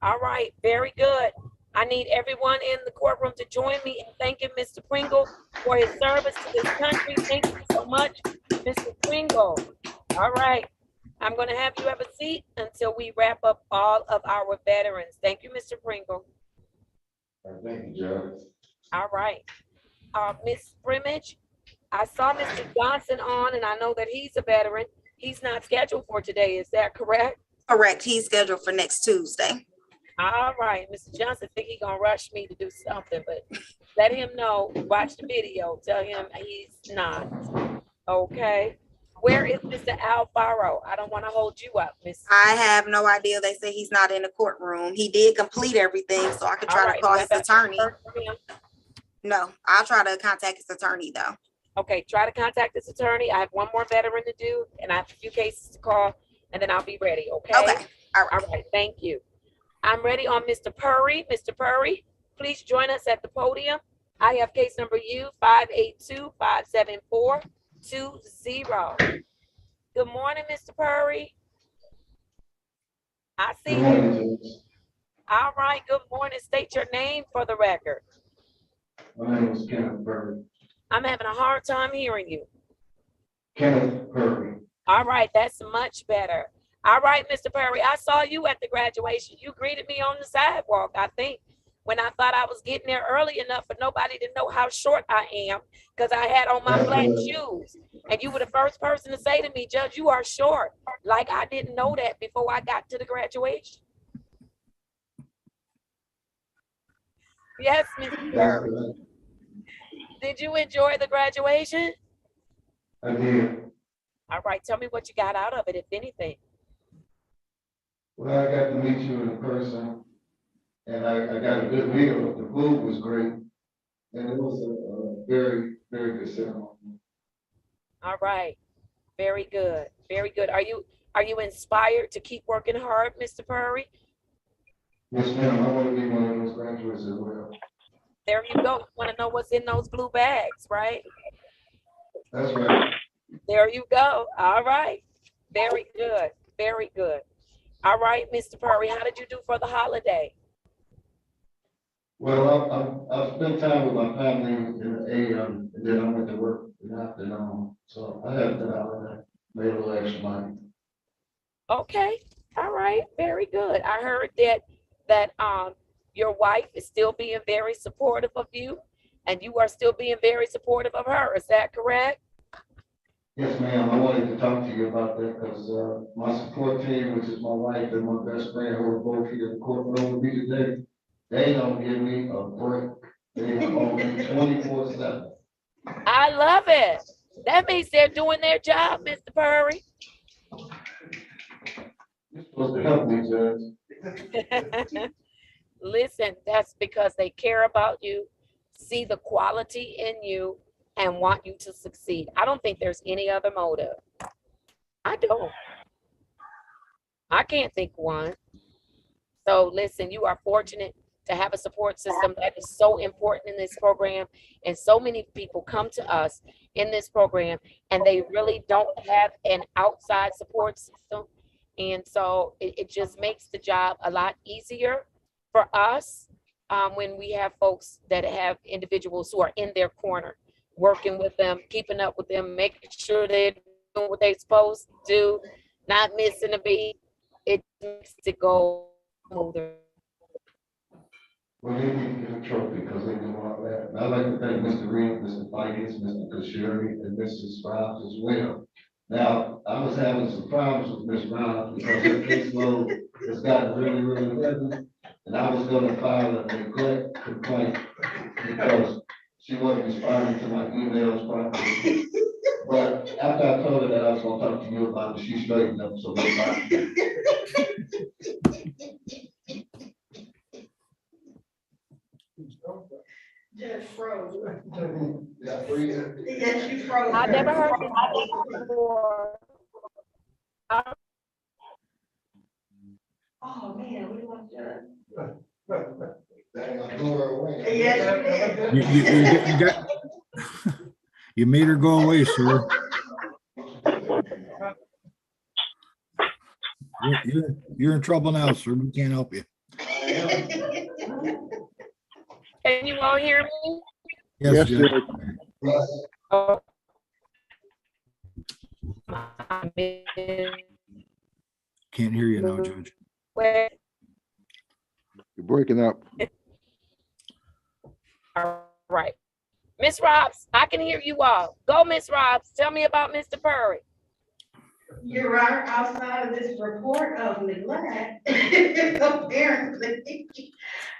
All right, very good. I need everyone in the courtroom to join me in thanking Mr. Pringle for his service to this country. Thank you so much, Mr. Pringle. All right, I'm going to have you have a seat until we wrap up all of our veterans. Thank you, Mr. Pringle.
Thank you, Judge.
All right. Ms. Brimage, I saw Mr. Johnson on, and I know that he's a veteran. He's not scheduled for today. Is that correct?
Correct. He's scheduled for next Tuesday.
All right. Mr. Johnson think he's going to rush me to do something, but let him know. Watch the video. Tell him he's not. Okay. Where is Mr. Alfaro? I don't want to hold you up, Miss.
I have no idea. They say he's not in the courtroom. He did complete everything, so I could try to call his attorney. No, I'll try to contact his attorney though.
Okay, try to contact this attorney. I have one more veteran to do, and I have a few cases to call, and then I'll be ready, okay?
Okay, all right.
All right, thank you. I'm ready on Mr. Purry. Mr. Purry, please join us at the podium. I have case number U582-574-20. Good morning, Mr. Purry. I see you. All right, good morning. State your name for the record.
My name is Kenneth Purry.
I'm having a hard time hearing you.
Kenneth Purry.
All right, that's much better. All right, Mr. Perry, I saw you at the graduation. You greeted me on the sidewalk, I think, when I thought I was getting there early enough for nobody to know how short I am because I had on my black shoes. And you were the first person to say to me, Judge, you are short. Like I didn't know that before I got to the graduation. Yes, Mr. Perry. Did you enjoy the graduation?
I did.
All right, tell me what you got out of it, if anything.
Well, I got to meet you in person, and I got a good meal. The food was great, and it was a very, very good ceremony.
All right, very good, very good. Are you inspired to keep working hard, Mr. Purry?
Yes, ma'am. I want to be one of those graduates as well.
There you go. You want to know what's in those blue bags, right?
That's right.
There you go. All right. Very good. Very good. All right, Mr. Purry, how did you do for the holiday?
Well, I spent time with my family in the AM, and then I went to work in the afternoon. So I had that holiday, made a little extra money.
Okay. All right. Very good. I heard that your wife is still being very supportive of you, and you are still being very supportive of her. Is that correct?
Yes, ma'am. I wanted to talk to you about that because my support team, which is my wife and my best friend, who are both here in the courtroom with me today, they don't give me a break. They are on me 24/7.
I love it. That means they're doing their job, Mr. Purry.
You're supposed to help me, Judge.
Listen, that's because they care about you, see the quality in you, and want you to succeed. I don't think there's any other motive. I don't. I can't think one. So listen, you are fortunate to have a support system that is so important in this program. And so many people come to us in this program and they really don't have an outside support system. And so it just makes the job a lot easier for us when we have folks that have individuals who are in their corner, working with them, keeping up with them, making sure they're doing what they're supposed to do, not missing a beat. It makes it go smoother.
Well, they need to get a trophy because they do all that. And I'd like to thank Mr. Reed, Mr. Fikes, Mr. Kashuri, and Mrs. Robbs as well. Now, I was having some problems with Ms. Robbs because her caseload has gotten really, really heavy. And I was gonna file a neglect complaint because she wasn't responding to my emails properly. But after I told her that I was gonna talk to you about it, she straightened up, so we're fine.
Just froze.
Yeah, breathe.
Yes, you froze.
I never heard this before.
Oh, man, we want to.
Dang, I blew her away.
Yes, you did.
You got, you made her go away, sir. You're in trouble now, sir. We can't help you.
Can you all hear me?
Yes,
Yes,
Judge.
Oh.
Can't hear you now, Judge.
Where?
You're breaking up.
All right. Miss Robs, I can hear you all. Go, Miss Robs. Tell me about Mr. Purry.
Your Honor, outside of this report of neglect, apparently,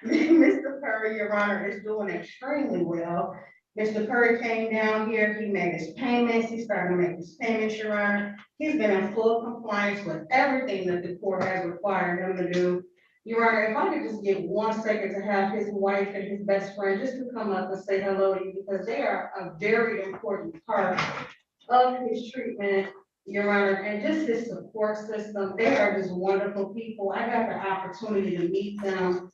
Mr. Purry, Your Honor, is doing extremely well. Mr. Purry came down here, he made his payments, he started to make his payments, Your Honor. He's been in full compliance with everything that the court has required him to do. Your Honor, if I could just get 1 second to have his wife and his best friend just to come up and say hello to you, because they are a very important part of his treatment, Your Honor, and just his support system. They are just wonderful people. I got the opportunity to meet them.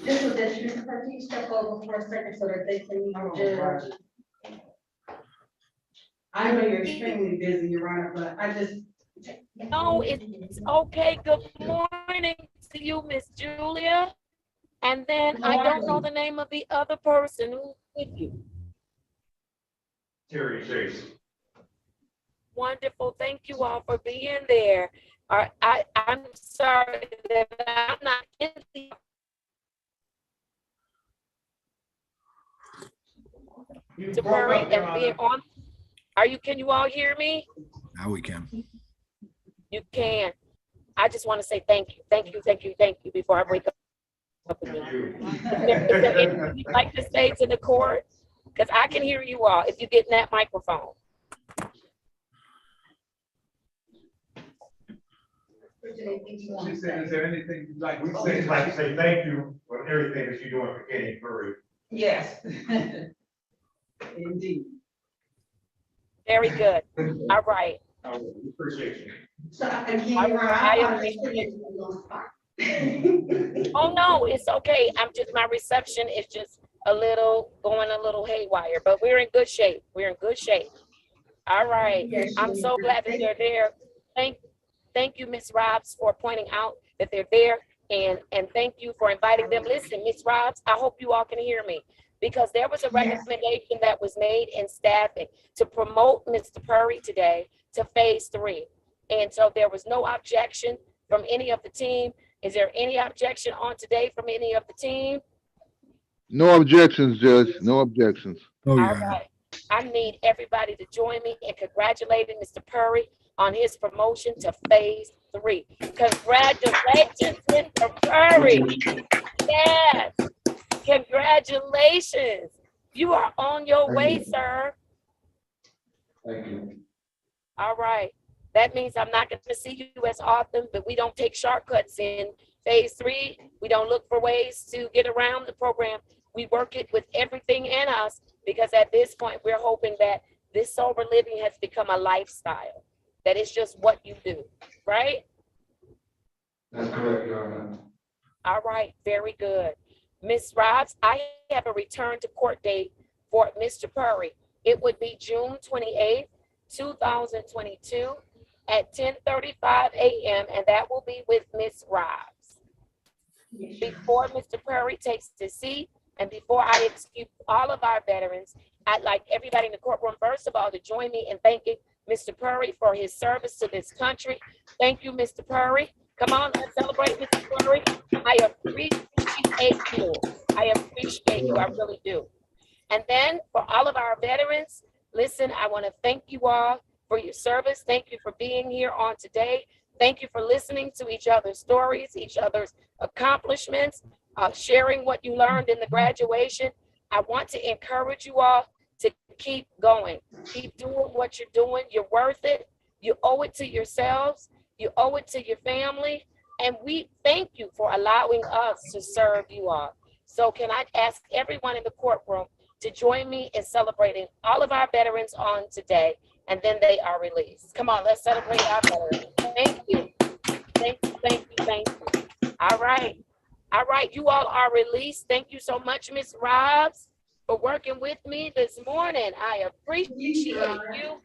Just so that you can step over for a second so that they can meet the judge. I know you're extremely busy, Your Honor, but I just.
No, it's okay. Good morning to you, Miss Julia. And then I don't know the name of the other person who's with you.
Terry Chase.
Wonderful. Thank you all for being there. I'm sorry that I'm not in the to Murray and being on. Can you all hear me?
Now we can.
You can. I just want to say thank you, thank you, thank you, thank you before I break up again. Is there anything you'd like to say to the court? Because I can hear you all if you get in that microphone.
She said, is there anything you'd like to
We'd
say?
like to say thank you for everything that you're doing for Kenny Curry.
Yes. Indeed.
Very good. All right.
I appreciate you.
So again, Your Honor, I appreciate
Oh no, it's okay. My reception is just going a little haywire, but we're in good shape. We're in good shape. All right.
Yes,
I'm so glad that they're there. Thank you, Ms. Robs, for pointing out that they're there, and thank you for inviting them. Listen, Ms. Robs, I hope you all can hear me, because there was a recommendation that was made in staffing to promote Mr. Purry today to phase 3. And so there was no objection from any of the team. Is there any objection on today from any of the team?
No objections, Judge. No objections.
Oh,
All right. I need everybody to join me in congratulating Mr. Purry on his promotion to phase 3. Congratulations, Mr. Purry. Yes. Congratulations. You are on your way, sir.
Thank you.
All right. That means I'm not going to see you as often, but we don't take shortcuts in phase 3, we don't look for ways to get around the program. We work it with everything in us, because at this point, we're hoping that this sober living has become a lifestyle, that it's just what you do, right?
That's correct, Your Honor.
All right, very good. Ms. Robs, I have a return to court date for Mr. Purry. It would be June 28th, 2022 at 10:35 a.m. and that will be with Ms. Robs. Before Mr. Purry takes his seat and before I excuse all of our veterans, I'd like everybody in the courtroom, first of all, to join me in thanking Mr. Purry for his service to this country. Thank you, Mr. Purry. Come on, let's celebrate Mr. Purry. I appreciate you. I appreciate you. I really do. And then for all of our veterans, listen, I want to thank you all for your service. Thank you for being here on today. Thank you for listening to each other's stories, each other's accomplishments, sharing what you learned in the graduation. I want to encourage you all to keep going. Keep doing what you're doing. You're worth it. You owe it to yourselves. You owe it to your family. And we thank you for allowing us to serve you all. So can I ask everyone in the courtroom to join me in celebrating all of our veterans on today, and then they are released. Come on, let's celebrate our veterans. Thank you. Thank you, thank you, thank you. All right. All right, you all are released. Thank you so much, Ms. Robs, for working with me this morning. I appreciate you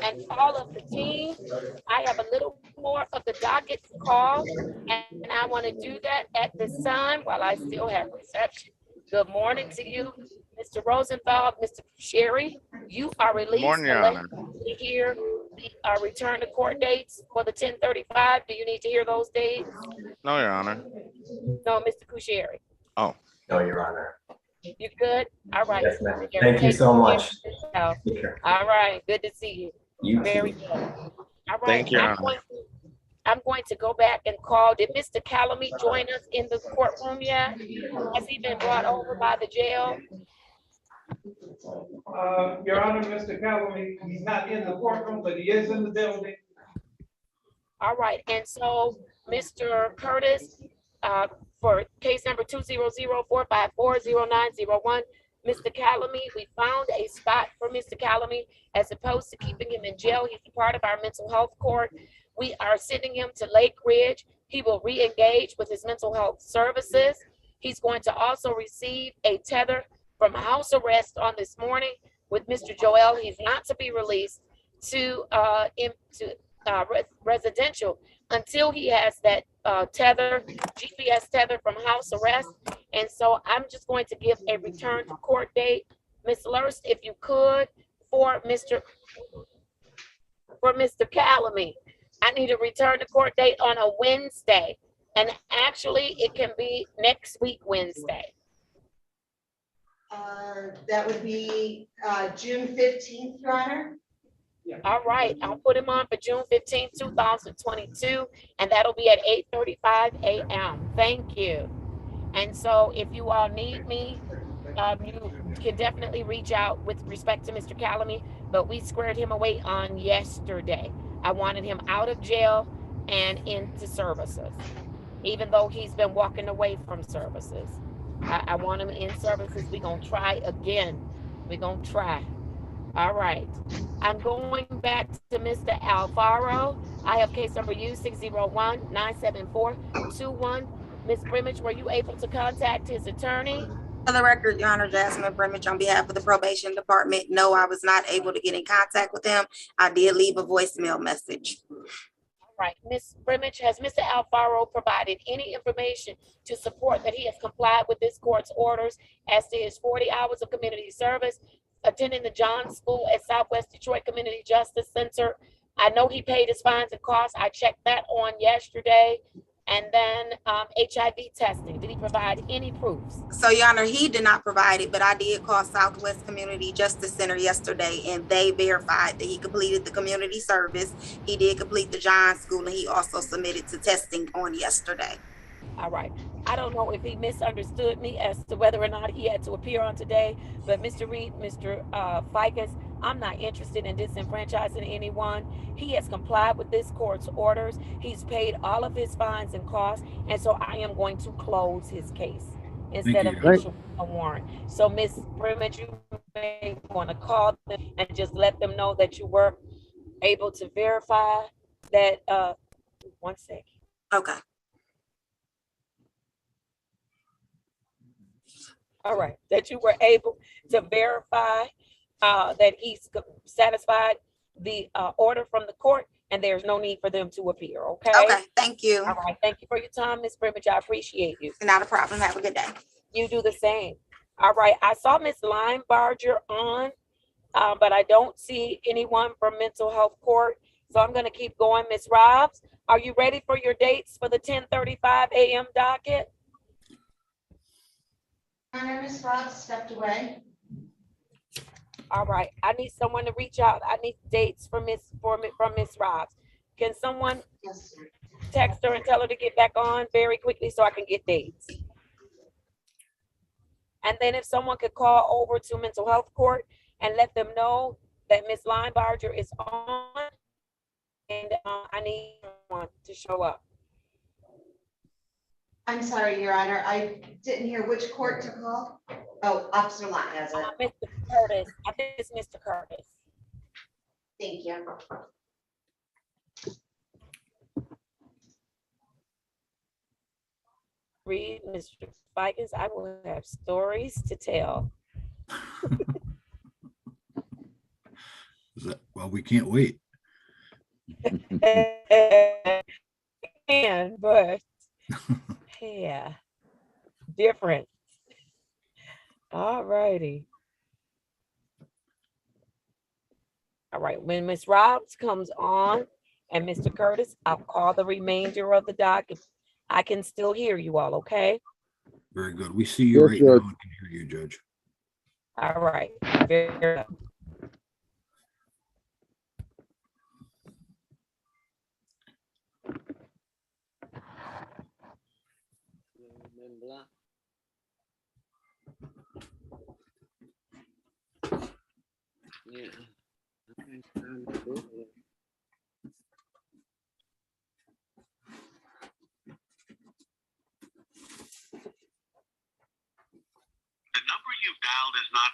and all of the team. I have a little more of the docket to call, and I want to do that at this time while I still have reception. Good morning to you, Mr. Rosenthal, Mr. Sherry. You are released.
Morning, Your Honor.
To hear the return to court dates for the 10:35. Do you need to hear those dates?
No, Your Honor.
No, Mr. Kusheri.
Oh.
No, Your Honor.
You good? All right.
Yes, ma'am. Thank you so much.
All right. Good to see you.
You
Very
too.
good. All right.
Thank you, Your Honor.
I'm going to go back and call. Did Mr. Calamy join us in the courtroom yet? Has he been brought over by the jail?
Your Honor, Mr. Calamy, he's not in the courtroom, but he is in the building.
All right, and so Mr. Curtis, for case number 200-454-0901, Mr. Calamy, we found a spot for Mr. Calamy as opposed to keeping him in jail. He's a part of our mental health court. We are sending him to Lake Ridge. He will re-engage with his mental health services. He's going to also receive a tether from house arrest on this morning with Mr. Joel. He's not to be released to residential until he has that GPS tether from house arrest. And so I'm just going to give a return to court date. Ms. Lurst, if you could, for Mr. Calamy. I need a return to court date on a Wednesday. And actually, it can be next week, Wednesday.
That would be June 15th, Your Honor.
All right, I'll put him on for June 15th, 2022, and that'll be at 8:35 a.m. Thank you. And so if you all need me, you can definitely reach out with respect to Mr. Calamy, but we squared him away on yesterday. I wanted him out of jail and into services, even though he's been walking away from services. I want him in services. We're going to try again. We're going to try. All right. I'm going back to Mr. Alfaro. I have case number U601-97421. Ms. Brimage, were you able to contact his attorney?
For the record, Your Honor, Jasmine Brimage on behalf of the probation department. No, I was not able to get in contact with him. I did leave a voicemail message.
All right, Ms. Brimage, has Mr. Alfaro provided any information to support that he has complied with this court's orders as to his 40 hours of community service, attending the John School at Southwest Detroit Community Justice Center? I know he paid his fines and costs. I checked that on yesterday. And then HIV testing. Did he provide any proofs?
So, Your Honor, he did not provide it, but I did call Southwest Community Justice Center yesterday, and they verified that he completed the community service. He did complete the John School, and he also submitted to testing on yesterday.
All right. I don't know if he misunderstood me as to whether or not he had to appear on today, but Mr. Reed, Mr. Ficus, I'm not interested in disenfranchising anyone. He has complied with this court's orders. He's paid all of his fines and costs, and so I am going to close his case instead of
you.
issuing a warrant. So, Ms. Brimage, you may want to call them and just let them know that you were able to verify that. One second.
Okay.
All right, that you were able to verify that he's satisfied the order from the court, and there's no need for them to appear. Okay.
Okay. Thank you.
All right. Thank you for your time, Ms. Brimage. I appreciate you.
Not a problem. Have a good day.
You do the same. All right. I saw Ms. Linebarger on, but I don't see anyone from Mental Health Court. So I'm going to keep going. Ms. Robs, are you ready for your dates for the 10:35 a.m. docket?
Ms. Ross stepped away.
All right. I need someone to reach out. I need dates from Miss Robs. Can someone
Yes.
text her and tell her to get back on very quickly so I can get dates? And then if someone could call over to Mental Health Court and let them know that Miss Linebarger is on, and I need someone to show up.
I'm sorry, Your Honor. I didn't hear which court to call. Oh, Officer Lott has it.
Mr. Curtis. I think it's Mr. Curtis.
Thank you.
Read, Mr. Fikens. I will have stories to tell.
Well, we can't wait.
And but yeah, different. All righty. All right, when Miss Robs comes on and Mr. Curtis, I'll call the remainder of the docket. I can still hear you all, okay?
Very good. We see you
Yes,
right
Judge.
now and can hear you, Judge.
All right, very good.
The number you've dialed is not.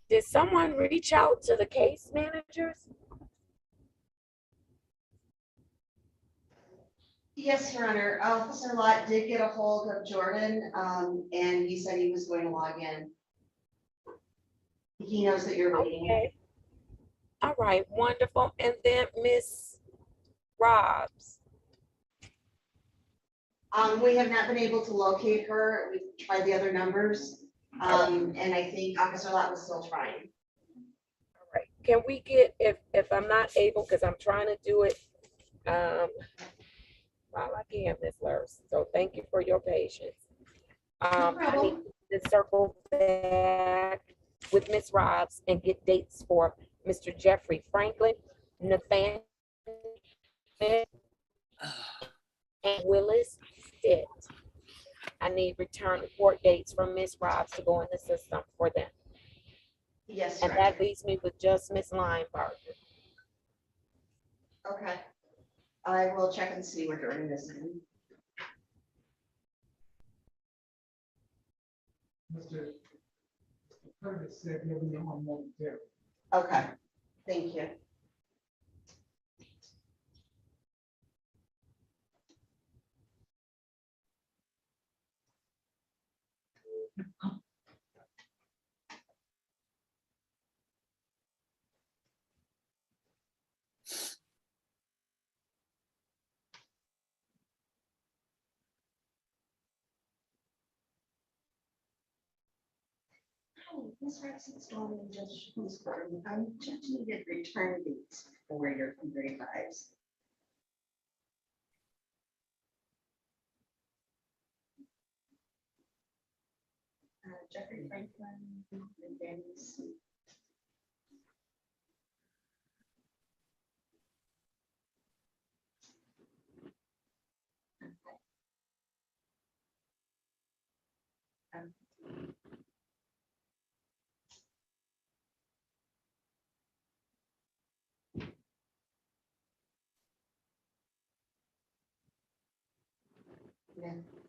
Did someone reach out to the case managers?
Yes, Your Honor. Officer Lott did get a hold of Jordan, and he said he was going to log in. He knows that you're waiting.
Okay. All right, wonderful. And then Miss Robs.
We have not been able to locate her. We've tried the other numbers. And I think Officer Lott was still trying.
All right. Can we get, if I'm not able, because I'm trying to do it while I can, Miss Lurs. So thank you for your patience. I need to circle back with Miss Robs and get dates for Mr. Jeffrey Franklin, Nathaniel, and Willis Stitt. I need return report dates from Miss Robs to go in the system for them.
Yes,
and that leaves me with just Miss Linebarger.
Okay. I will check and see where Jordan is in.
Mr. Curtis said he'll be on momentarily.
Okay, thank you. Ms. Rexon's daughter just confirmed. Just needed return dates for your 35s. Jeffrey Franklin and Dennis.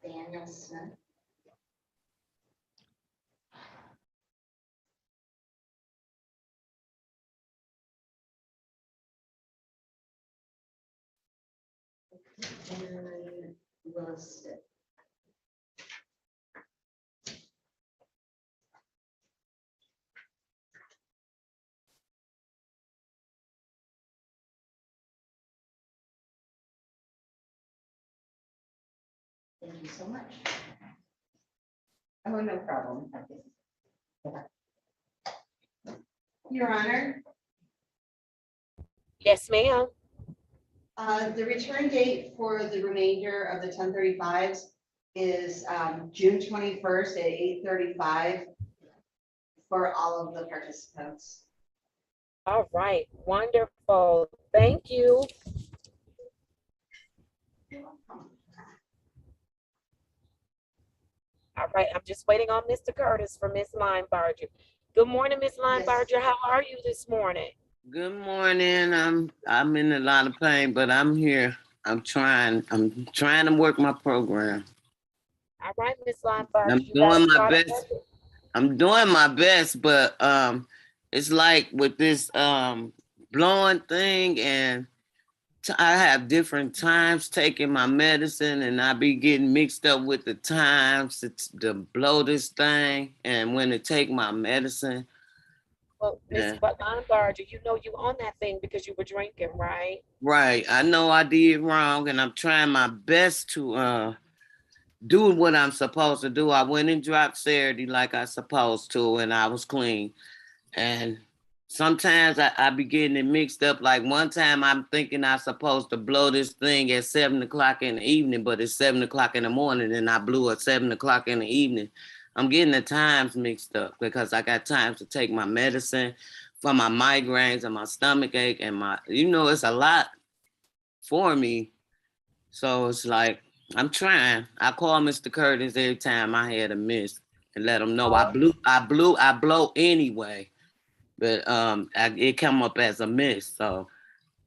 Daniel Smith. And Willis Stitt. Thank you so much. Oh, no problem. Your Honor.
Yes, ma'am.
The return date for the remainder of the 1035s is June 21st at 8:35 for all of the participants.
All right, wonderful. Thank you. All right, I'm just waiting on Mr. Curtis for Miss Linebarger. Good morning, Miss Linebarger. How are you this morning?
Good morning. I'm in a lot of pain, but I'm here. I'm trying to work my program.
All right, Miss Linebarger.
I'm doing my best. I'm doing my best, but it's like with this blowing thing, and I have different times taking my medicine, and I be getting mixed up with the times to blow this thing, and when to take my medicine.
Well, Miss Linebarger, you know you on that thing because you were drinking, right?
Right. I know I did wrong, and I'm trying my best to do what I'm supposed to do. I went and dropped Saturday like I supposed to, and I was clean. And sometimes I be getting it mixed up. Like one time I'm thinking I'm supposed to blow this thing at 7 o'clock in the evening, but it's 7 o'clock in the morning, and I blew at 7 o'clock in the evening. I'm getting the times mixed up because I got times to take my medicine for my migraines and my stomach ache and my, it's a lot for me. So it's like, I'm trying. I call Mr. Curtis every time I had a miss. and let them know I blow anyway. But it come up as a miss. So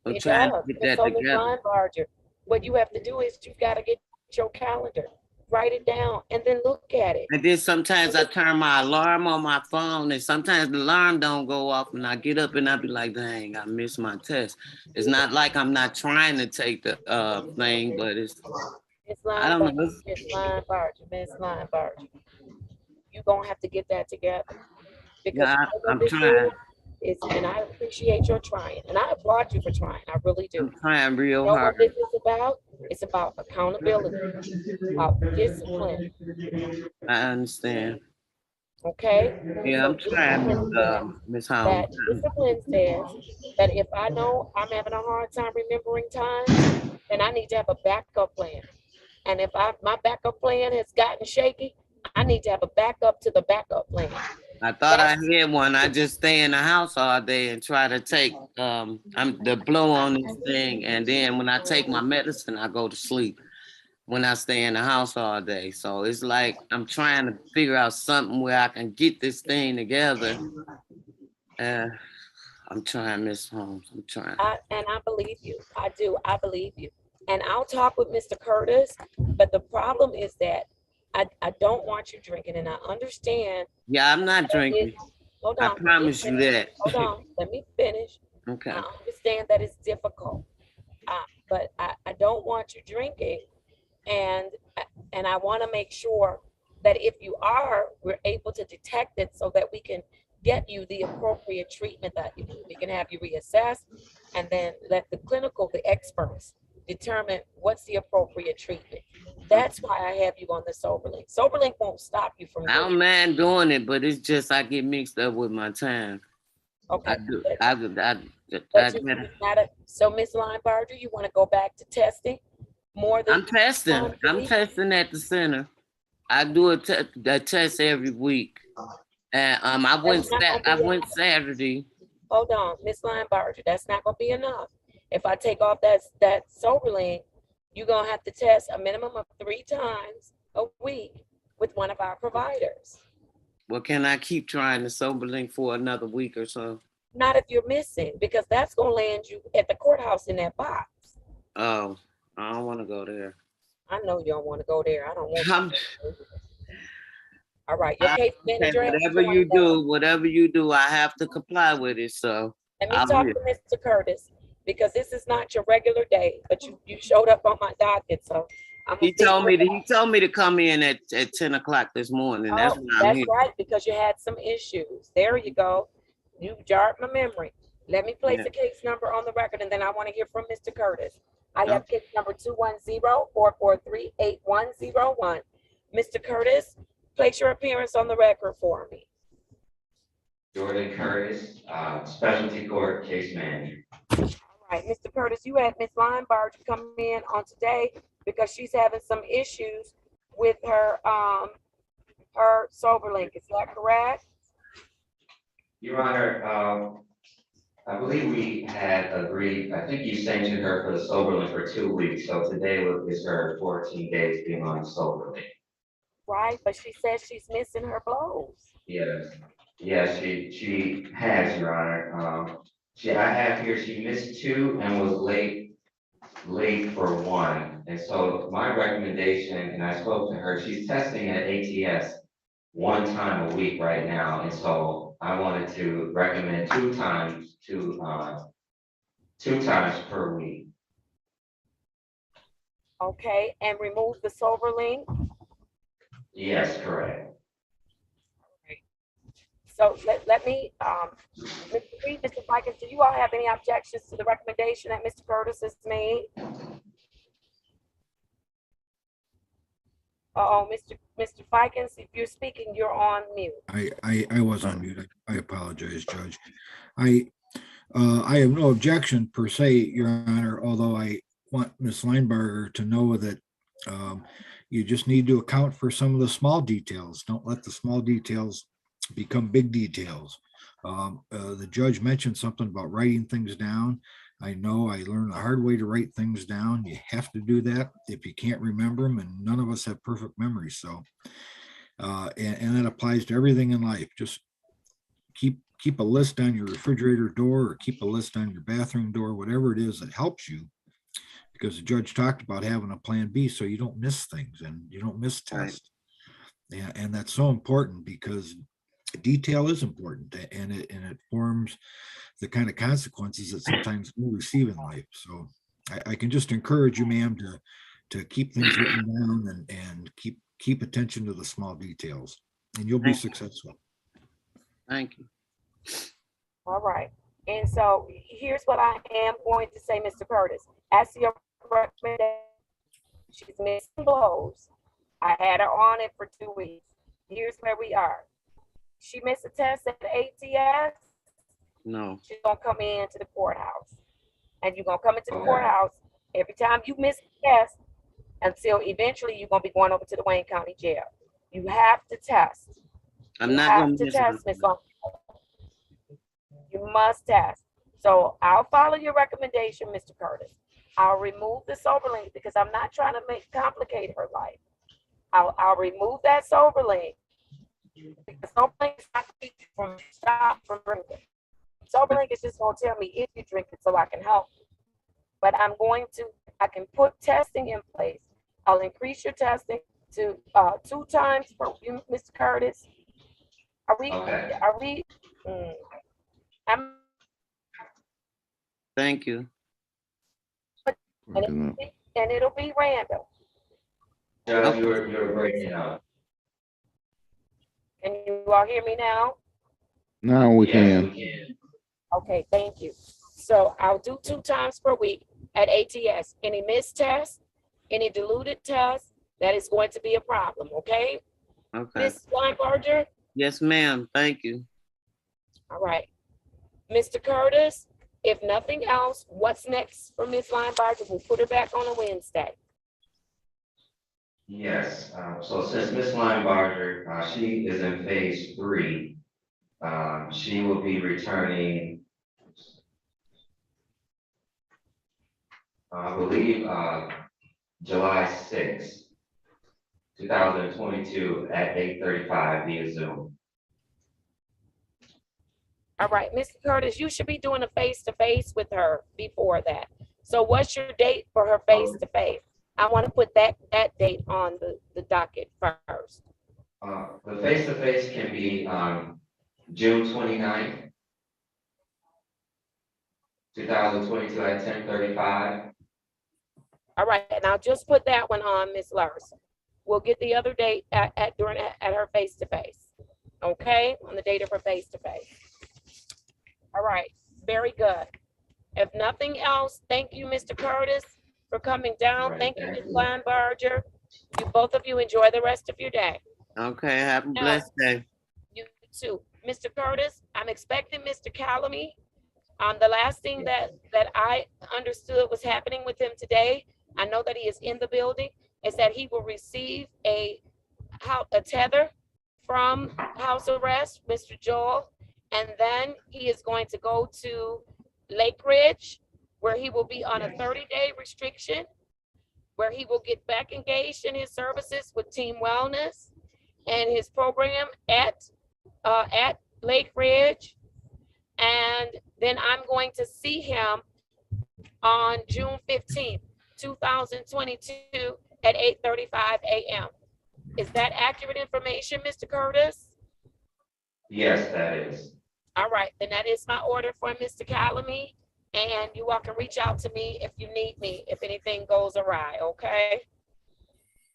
I'm
It
trying to
does.
get
And
that
so, Ms.
together.
Linebarger, what you have to do is you've got to get your calendar, write it down, and then look at it.
And then sometimes I turn my alarm on my phone, and sometimes the alarm don't go off, and I get up and I be like, dang, I missed my test. It's not like I'm not trying to take the thing, but
Ms.
I don't know.
Linebarger, Ms. Linebarger, Ms. Linebarger, you're going to have to get that together. Because
Yeah,
you know what
I'm
this
trying.
is, and I appreciate your trying, and I applaud you for trying. I really do.
I'm trying real
You know what
hard.
this is about? It's about accountability, about discipline.
I understand.
Okay?
Yeah,
So
I'm trying, Miss Holmes.
discipline says that if I know I'm having a hard time remembering times, then I need to have a backup plan. And if my backup plan has gotten shaky, I need to have a backup to the backup plan.
I thought I had one. I just stay in the house all day and try to take I'm the blow on this thing, and then when I take my medicine, I go to sleep when I stay in the house all day. So it's like I'm trying to figure out something where I can get this thing together. I'm trying, Miss Holmes. I'm trying.
And I believe you. I do. I believe you. And I'll talk with Mr. Curtis, but the problem is that I don't want you drinking, and I understand.
Yeah, I'm not drinking.
Hold
I
on.
promise you that.
Hold on. Let me finish.
Okay.
I understand that it's difficult, but I don't want you drinking, and I want to make sure that if you are, we're able to detect it so that we can get you the appropriate treatment that you need. We can have you reassessed, and then let the experts determine what's the appropriate treatment. That's why I have you on the SoberLink. SoberLink won't stop you from.
I don't mind doing it, but it's just I get mixed up with my time.
Okay.
I do.
So, Ms. Linebarger, you want to go back to testing more than
I'm testing. I'm testing at the center. I do a test every week. And I went Saturday.
Hold on, Ms. Linebarger, that's not gonna be enough. If I take off that SoberLink, you're gonna have to test a minimum of 3 times a week with one of our providers.
Well, can I keep trying the SoberLink for another week or so?
Not if you're missing, because that's gonna land you at the courthouse in that box.
Oh, I don't want to go there.
I know you don't want to go there. I don't want you. All right, your case manager.
Whatever you do, I have to comply with it. So
let me talk to Mr. Curtis, because this is not your regular day, but you showed up on my docket, so
he told me to come in at 10 o'clock this morning. That's when I'm here.
Right, because you had some issues. There you go. You jarred my memory. Let me place the case number on the record, and then I want to hear from Mr. Curtis. I have case number 210-443-8101. Mr. Curtis, place your appearance on the record for me.
Jordan Curtis, specialty court case manager.
All right, Mr. Curtis, you had Ms. Linebarger come in on today because she's having some issues with her her SoberLink. Is that correct?
Your Honor, I believe we had agreed, I think you sanctioned her for the SoberLink for 2 weeks. So today is her 14 days being on SoberLink.
Right, but she says she's missing her blows.
Yes, she has, Your Honor. I have here, she missed 2 and was late for 1. And so my recommendation, and I spoke to her, she's testing at ATS 1 time a week right now. And so I wanted to recommend 2 times per week.
Okay, and remove the SoberLink?
Yes, correct.
So let me, Mr. Reed, Mr. Fikens, do you all have any objections to the recommendation that Mr. Curtis has made? Mr. Fikens, if you're speaking, you're on mute.
I was on mute. I apologize, Judge. I have no objection per se, Your Honor, although I want Ms. Linebarger to know that you just need to account for some of the small details. Don't let the small details become big details. The judge mentioned something about writing things down. I know I learned the hard way to write things down. You have to do that if you can't remember them, and none of us have perfect memory. So And that applies to everything in life. Just keep a list on your refrigerator door or keep a list on your bathroom door, whatever it is that helps you. Because the judge talked about having a plan B so you don't miss things and you don't miss tests. And that's so important because detail is important and it forms the kind of consequences that sometimes we receive in life. So I can just encourage you, ma'am, to keep things written down and keep attention to the small details, and you'll be successful.
Thank you.
All right. And so here's what I am going to say, Mr. Curtis. As to your recommendation, she's missing blows. I had her on it for 2 weeks. Here's where we are. She missed a test at ATS.
No.
She's gonna come into the courthouse. And you're gonna come into the courthouse every time you miss a test until eventually you're gonna be going over to the Wayne County Jail. You have to test.
I'm not gonna miss
test, Miss Long. You must test. So I'll follow your recommendation, Mr. Curtis. I'll remove the sober link because I'm not trying to complicate her life. I'll remove that sober link. Because sober link is not keep you from stop from drinking. Sober link is just gonna tell me if you drink it so I can help you. But I can put testing in place. I'll increase your testing to 2 times per you, Mr. Curtis.
Thank you.
And it'll be random.
Judge, you're breaking up.
Can you all hear me now?
Now we can.
Okay, thank you. So I'll do 2 times per week at ATS. Any missed tests, any diluted tests, that is going to be a problem, okay?
Okay.
Ms. Linebarger?
Yes, ma'am. Thank you.
All right. Mr. Curtis, if nothing else, what's next for Ms. Linebarger? We'll put her back on a Wednesday.
Yes, so since Ms. Linebarger, she is in phase 3, she will be returning, I believe, July 6th, 2022 at 8:35 via Zoom.
All right, Mr. Curtis, you should be doing a face-to-face with her before that. So what's your date for her face-to-face? I want to put that date on the docket first.
The face-to-face can be June 29th, 2022 at 10:35.
All right, and I'll just put that one on, Ms. Larson. We'll get the other date at her face-to-face. Okay, on the date of her face-to-face. All right, very good. If nothing else, thank you, Mr. Curtis, for coming down.
Right,
thank you, Ms. Linebarger. You both of you enjoy the rest of your day.
Okay, have a blessed day.
You too. Mr. Curtis, I'm expecting Mr. Calamy. The last thing that I understood was happening with him today, I know that he is in the building, is that he will receive a tether from house arrest, Mr. Joel, and then he is going to go to Lake Ridge, where he will be on a 30-day restriction, where he will get back engaged in his services with Team Wellness and his program at Lake Ridge. And then I'm going to see him on June 15th, 2022 at 8:35 a.m. Is that accurate information, Mr. Curtis?
Yes, that is.
All right, then that is my order for Mr. Calamy. And you all can reach out to me if you need me, if anything goes awry, okay?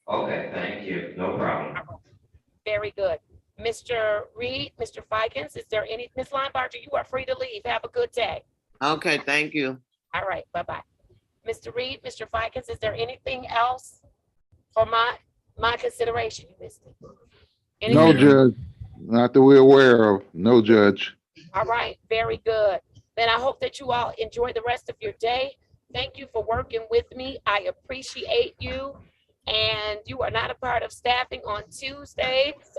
Okay, thank you. No problem.
Very good. Mr. Reed, Mr. Fikens, is there any, Ms. Linebarger, you are free to leave. Have a good day.
Okay, thank you.
All right, bye-bye. Mr. Reed, Mr. Fikens, is there anything else for my consideration? You missed it.
No, Judge. Not that we're aware of. No, Judge.
All right, very good. Then I hope that you all enjoy the rest of your day. Thank you for working with me. I appreciate you. And you are not a part of staffing on Tuesday, so